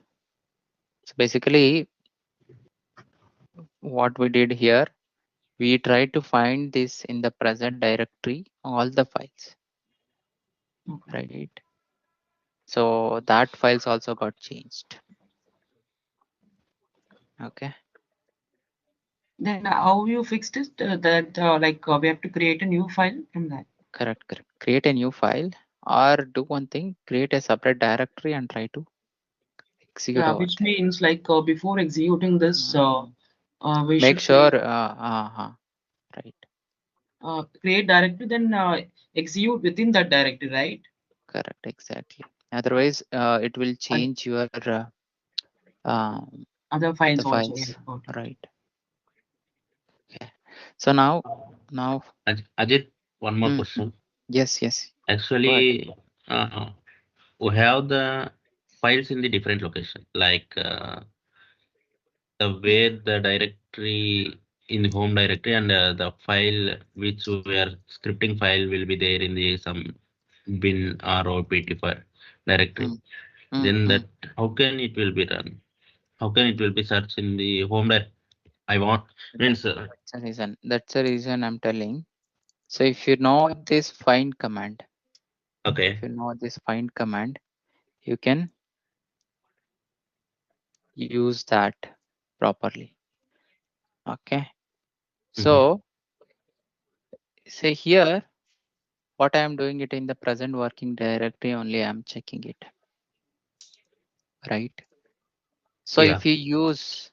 So basically what we did here, we tried to find this in the present directory, all the files, right? So that files also got changed. Okay. Then how you fixed it? We have to create a new file from that. Correct. Create a new file, or do one thing, create a separate directory and try to execute over which there. means like before executing this, we make should sure right. Create directory, then execute within that directory, right? Correct, exactly. Otherwise, it will change your other files the also. files, right? Okay. So now, Ajit, one more question. Yes. Actually, we have the files in the different location, like the where the directory in the home directory and the file which we are scripting file will be there in the some bin or opt file directory. Then that how can it will be run? How can it will be searched in the home directory? I want means That's the reason I'm telling. So if you know this find command, okay. If you know this find command, you can use that properly. Okay. So say here, what I am doing it in the present working directory only, I'm checking it. Right. So if you use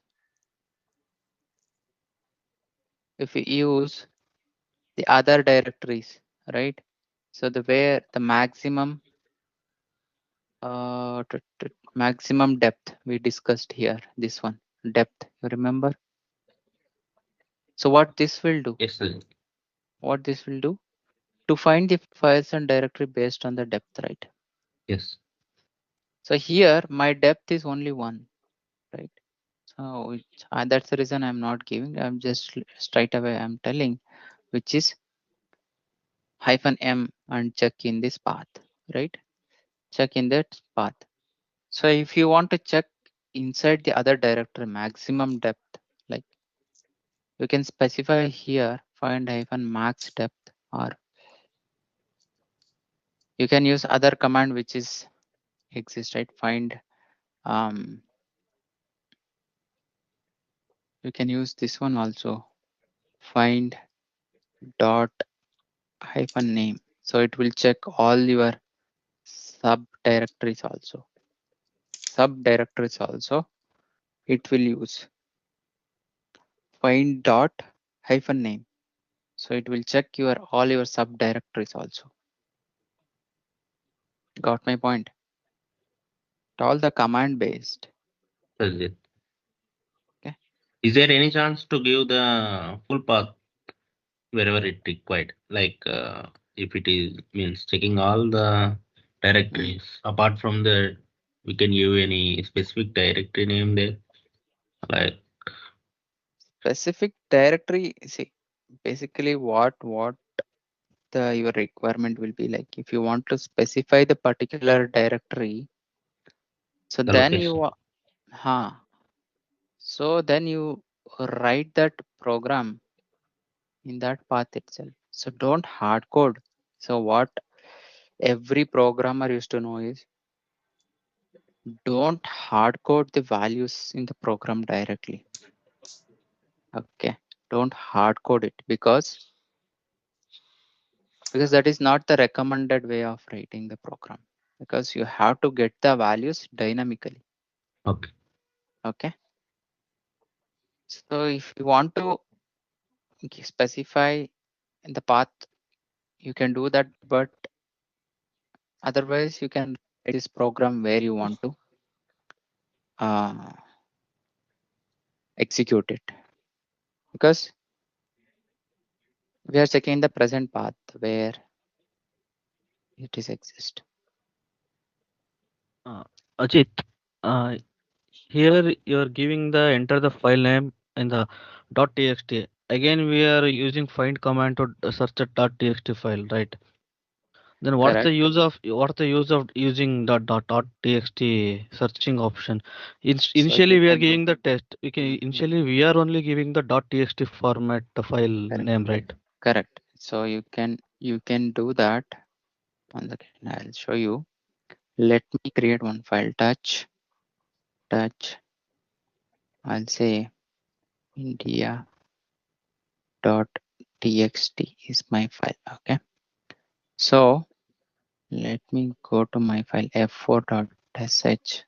the other directories, right? So the where the maximum maximum depth we discussed here, this one depth, you remember? So what this will do? Yes, sir. What this will do? To find the files and directory based on the depth, right? Yes. So here my depth is only one, right? So that's the reason I'm not giving. I'm just straight away I'm telling, which is -m and check in this path, right? Check in that path. So if you want to check inside the other directory maximum depth, like you can specify here find -max depth, or you can use other command which is exists, right? Find you can use this one also, find dot -name. So it will check all your subdirectories also. Subdirectories also it will use find dot -name. So it will check your all your subdirectories also. Got my point? All the command based. That's it. Okay. Is there any chance to give the full path wherever it required? Like if it is means checking all the directories. Apart from the, we can give any specific directory name there, like Specific directory. See, basically what your requirement will be like. If you want to specify the particular directory, so the then location. so then you write that program in that path itself. So don't hard code. So what every programmer used to know is, don't hard code the values in the program directly. Okay, don't hard code it, because that is not the recommended way of writing the program, because you have to get the values dynamically. Okay. Okay. So if you want to specify in the path, you can do that, but otherwise you can write this program where you want to execute it, because we are checking the present path where it is exist. Ajit, here you are giving the enter the file name in the .txt. Again, we are using find command to search the .txt file, right? Then what's the use of using the .txt searching option? Initially, we are giving the test. Initially we are only giving the .txt format file name, right? Correct. So you can do that. One second, I'll show you. Let me create one file. Touch. I'll say india.txt is my file. Okay. So let me go to my file f4.sh.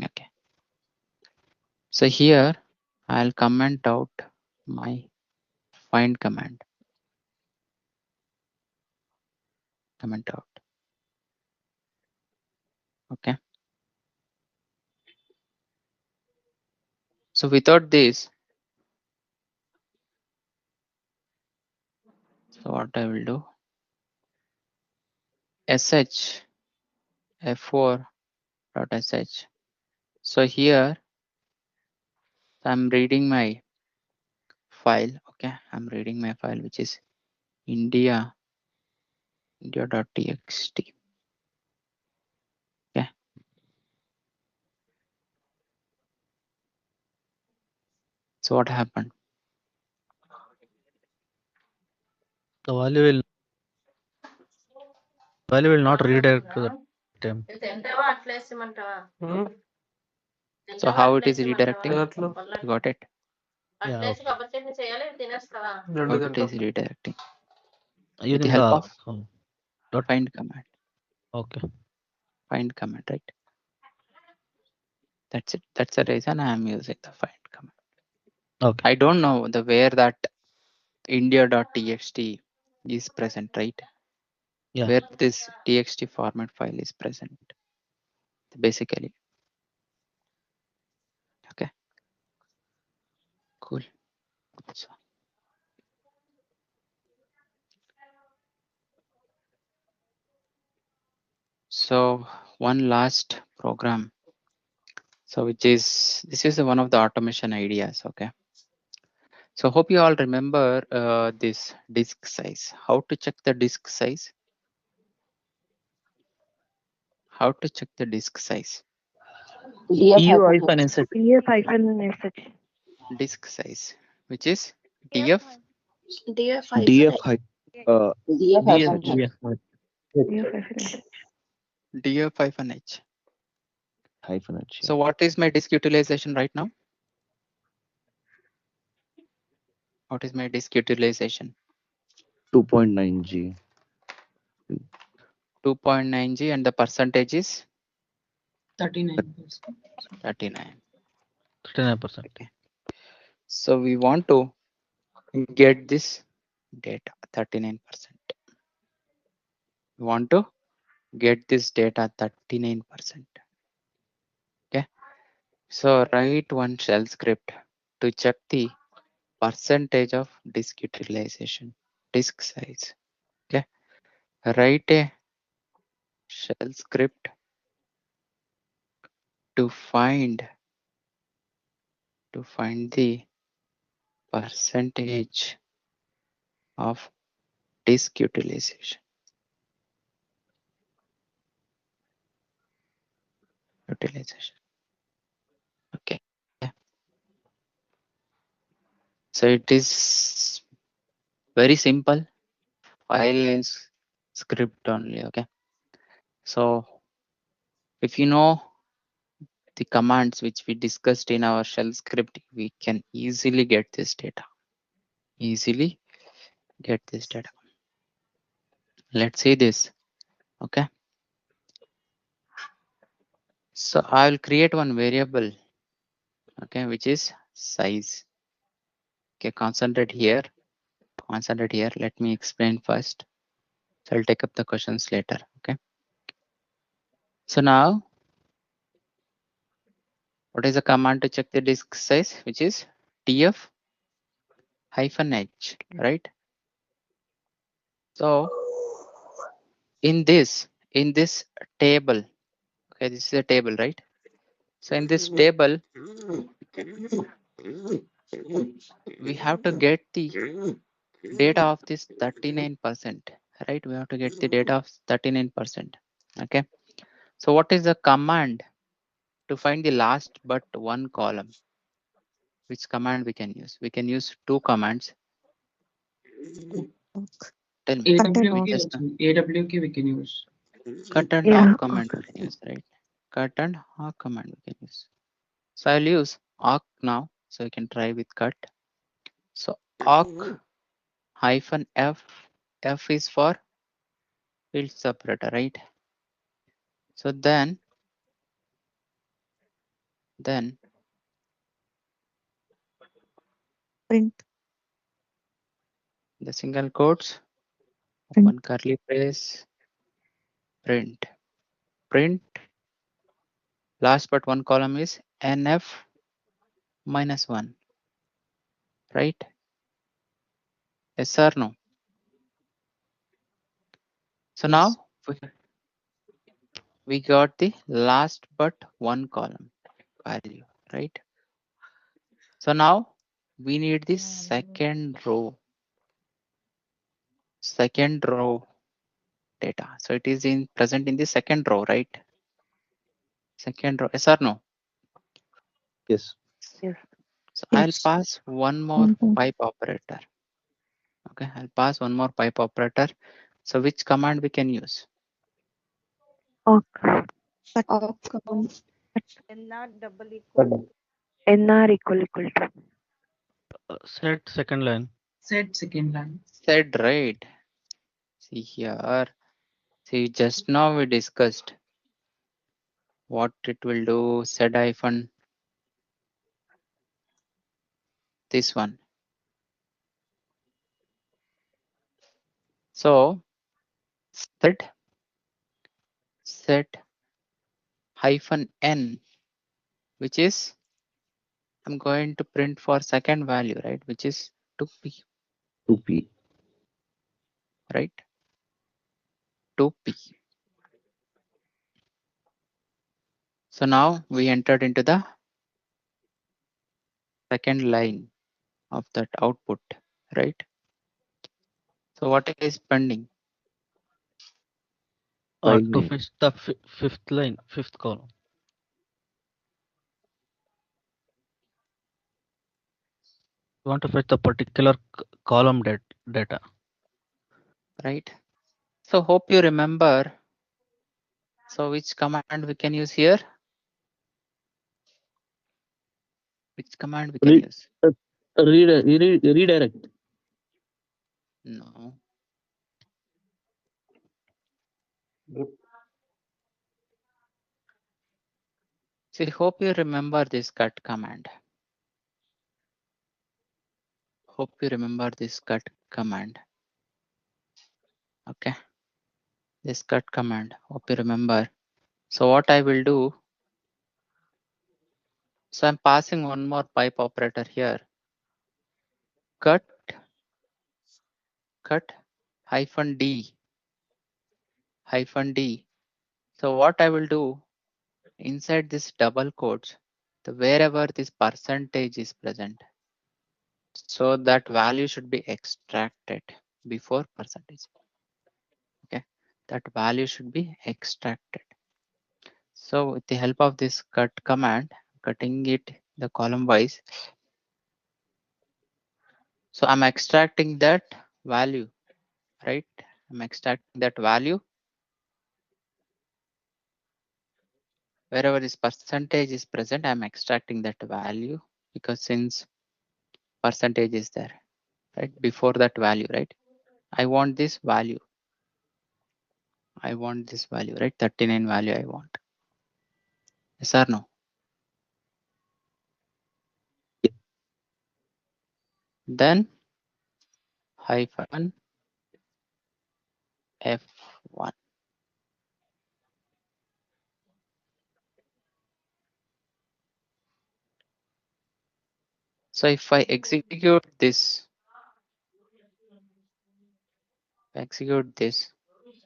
Okay. So here I'll comment out my find command. Comment out. Okay. So without this, so what I will do, sh f4.sh. So here I'm reading my file. Okay, I'm reading my file, which is india.txt. Okay. So what happened? The value will not redirect to the temp. So how it is redirecting? You got it? Yeah, okay. How it is redirecting? With the Using help the of find command. Okay. Find command, right? That's it. That's the reason I am using the find command. Okay. I don't know the where that india.txt is present, right? Yeah. Where this txt format file is present, basically. Okay. Cool. So one last program. So this is one of the automation ideas. Okay. So hope you all remember this disk size. How to check the disk size? How to check the disk size? EU-SH. DF-SH. Disk size, which is DF? DF DF-H. -H. So what is my disk utilization right now? What is my disk utilization? 2.9 G. 2.9 G, and the percentage is 39%. 39. 39%. Okay. So we want to get this data 39%. We want to get this data 39%. Okay. So write one shell script to check the percentage of disk utilization, disk size. Okay. Write a shell script to find the percentage of disk utilization. Okay. So it is very simple. File is script only. Okay. So if you know the commands which we discussed in our shell script, we can easily get this data. Let's see this. Okay. So I'll create one variable, okay, which is size. Okay, concentrate here. Let me explain first. So I'll take up the questions later. Okay. So now, what is the command to check the disk size, which is df-h, right? So in this table, okay, this is a table, right? So in this table, we have to get the data of this 39%, right? We have to get the data of 39%. Okay. So what is the command to find the last but one column? Which command we can use? We can use two commands. Tell me. AWK we can use. Cut and awk command we can use, right? Cut and awk command we can use. So I'll use awk now. So you can try with cut. So awk -f. F is for field separator, right? So then Print. The single quotes, one curly brace, print. Last but one column is nf -1, right? Yes or no? So now we got the last but one column value, right? So now we need the second row data. So it is in present in the second row, right? Second row, yes or no? Yes. Yes. So I'll Yes. pass one more pipe operator. Okay, I'll pass one more pipe operator. So which command we can use? Okay. NR double equal. NR equal to. Set second line. Set second line. Said right. See here. See, just now we discussed what it will do. Said hyphen this one. So set hyphen n, which is I'm going to print for second value, right? Which is 2p. 2p. Right? 2p. So now we entered into the second line of that output, right? So what is pending? To fetch the fifth line, fifth column. You want to fetch the particular column data. Right? So hope you remember. So which command we can use here? Which command we can use? Redirect. No. See, hope you remember this cut command. Hope you remember this cut command. Okay. This cut command. Hope you remember. So what I will do. So I'm passing one more pipe operator here. Cut hyphen D. So what I will do inside this double quotes, wherever this percentage is present. So that value should be extracted before percentage. Okay. That value should be extracted. So with the help of this cut command, cutting it the column wise. So I'm extracting that value, right? I'm extracting that value. Wherever this percentage is present, I'm extracting that value because since percentage is there, right? Before that value, right? I want this value. I want this value, right? 39 value I want. Yes or no? Then hyphen F1. So if I execute this,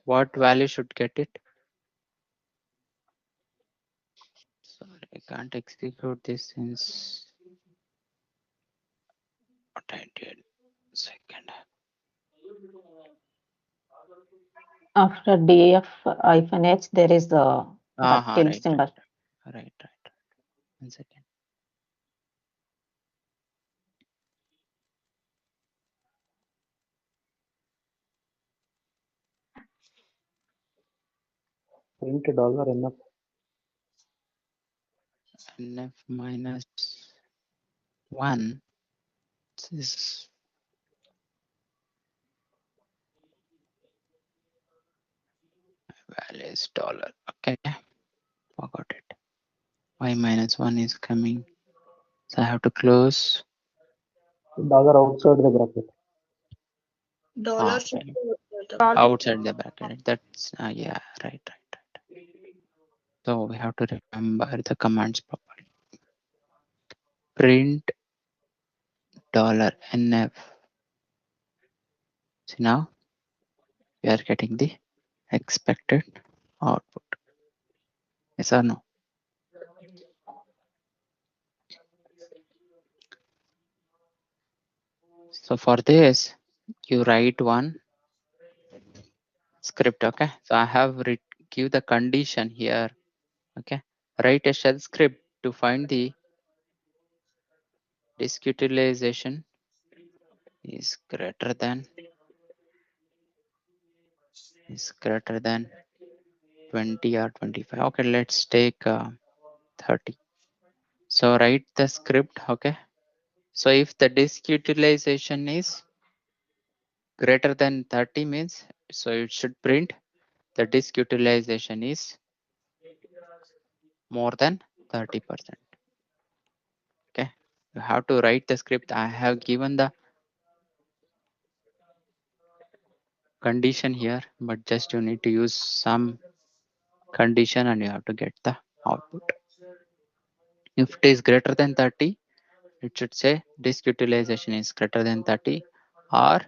what value should get it? Sorry, I can't execute this since what I did. Second. After df hyphen h, there is the tilde Right, symbol. Right. 1 second. Print dollar NF. NF minus 1 is value is dollar. Okay, forgot it. Y minus 1 is coming. So I have to close. Dollar outside the bracket. Dollar Outside the bracket. That's yeah, right. So we have to remember the commands properly. Print dollar $NF. So now we are getting the expected output. Yes or no? So for this, you write one script. Okay. So I have give the condition here. Okay. Write a shell script to find the disk utilization is greater than 20 or 25. Okay, let's take 30. So write the script. Okay. So if the disk utilization is greater than 30 means, so it should print the disk utilization is more than 30%. Okay. You have to write the script. I have given the condition here, but just you need to use some condition and you have to get the output. If it is greater than 30, it should say disk utilization is greater than 30, or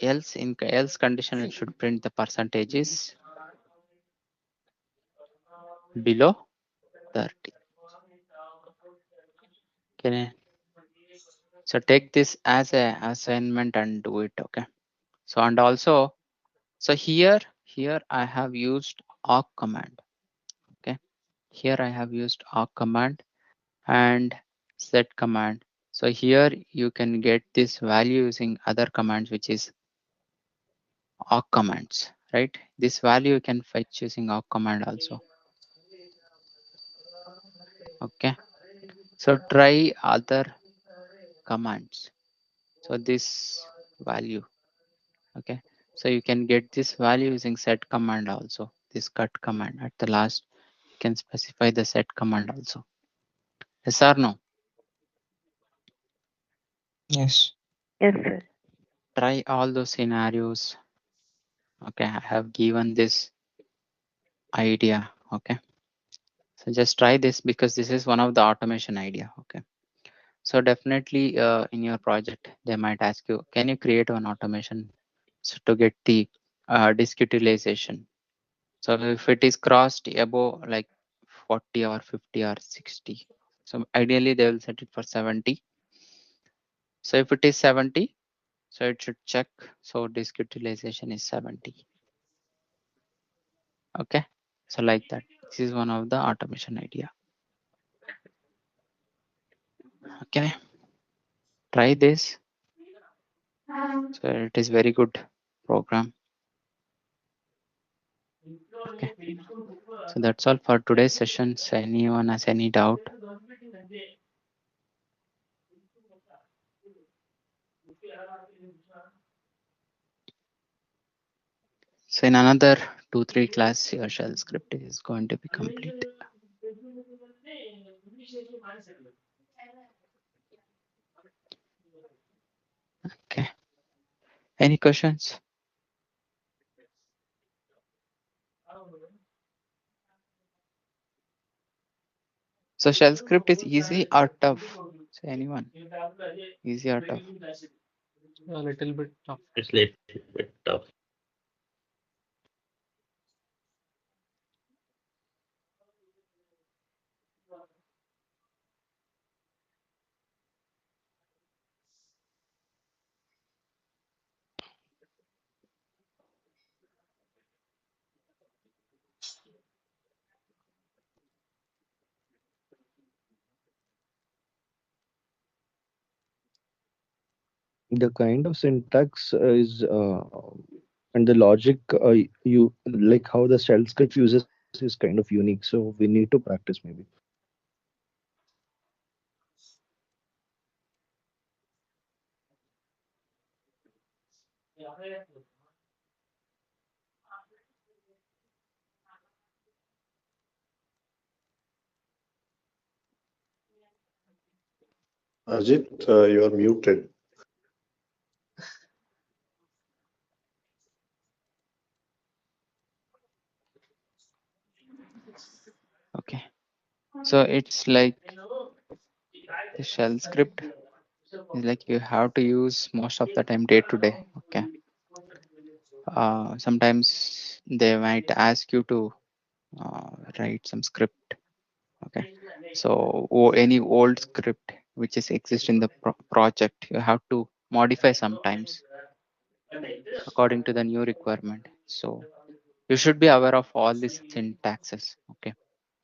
else in else condition it should print the percentage is below 30. Okay. So take this as a assignment and do it. Okay. So and also, so here I have used awk command. Okay. Here I have used awk command and set command. So here you can get this value using other commands, which is awk commands, right? This value you can fetch using awk command also. Okay. So try other commands. So this value. Okay. So you can get this value using set command also. This cut command at the last, you can specify the set command also. Yes or no? Yes. Yes, sir. Try all those scenarios. Okay, I have given this idea. Okay. So just try this because this is one of the automation idea. Okay. So definitely in your project, they might ask you, can you create an automation so to get the disk utilization? So if it is crossed above like 40 or 50 or 60, so ideally they will set it for 70. So if it is 70, so it should check. So disk utilization is 70. Okay. So like that, this is one of the automation idea. Okay. Try this. So it is very good program. Okay. So that's all for today's session. So anyone has any doubt? So in another 2-3 class, your shell script is going to be complete. Okay. Any questions? So shell script is easy or tough? So anyone? Easy or tough? A little bit tough. It's little bit tough. The kind of syntax is and the logic you like how the shell script uses is kind of unique. So we need to practice maybe. Ajit, you are muted. Okay. So it's like the shell script is like you have to use most of the time day to day. Okay. Sometimes they might ask you to write some script. Okay, so any old script which is exist in the project, you have to modify sometimes according to the new requirement. So you should be aware of all these syntaxes. Okay,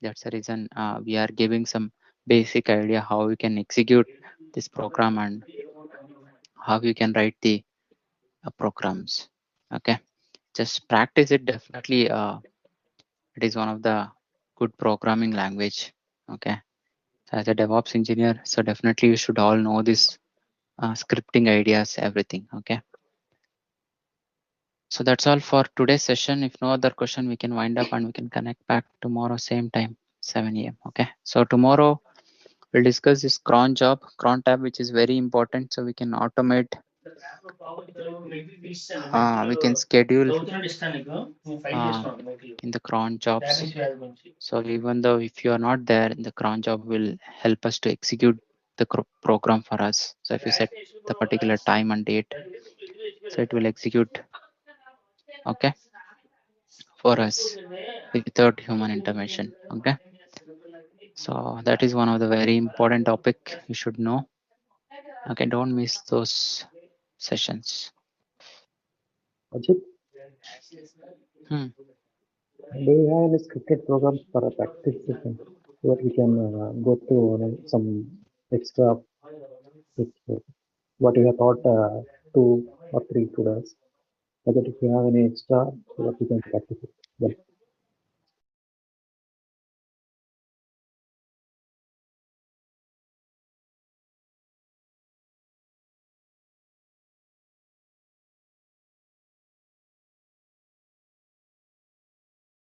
that's the reason we are giving some basic idea how we can execute this program and how you can write the programs. Okay, just practice it. Definitely it is one of the good programming language. Okay, so as a DevOps engineer, so definitely you should all know this scripting ideas, everything. Okay, so that's all for today's session. If no other question, we can wind up and we can connect back tomorrow same time, 7 a.m. Okay, so tomorrow we'll discuss this cron tab, which is very important, so we can automate, we can schedule in the cron jobs. So even though if you are not there, the cron job will help us to execute the program for us. So if you set the particular time and date, so it will execute, okay, for us without human intervention. Okay, so that is one of the very important topic you should know. Okay, don't miss those sessions. Ajit, do you have any scripted programs for a practice session so that we can go through some extra what you have taught 2 or 3 students? But if you have any extra, so that we can practice it. Well,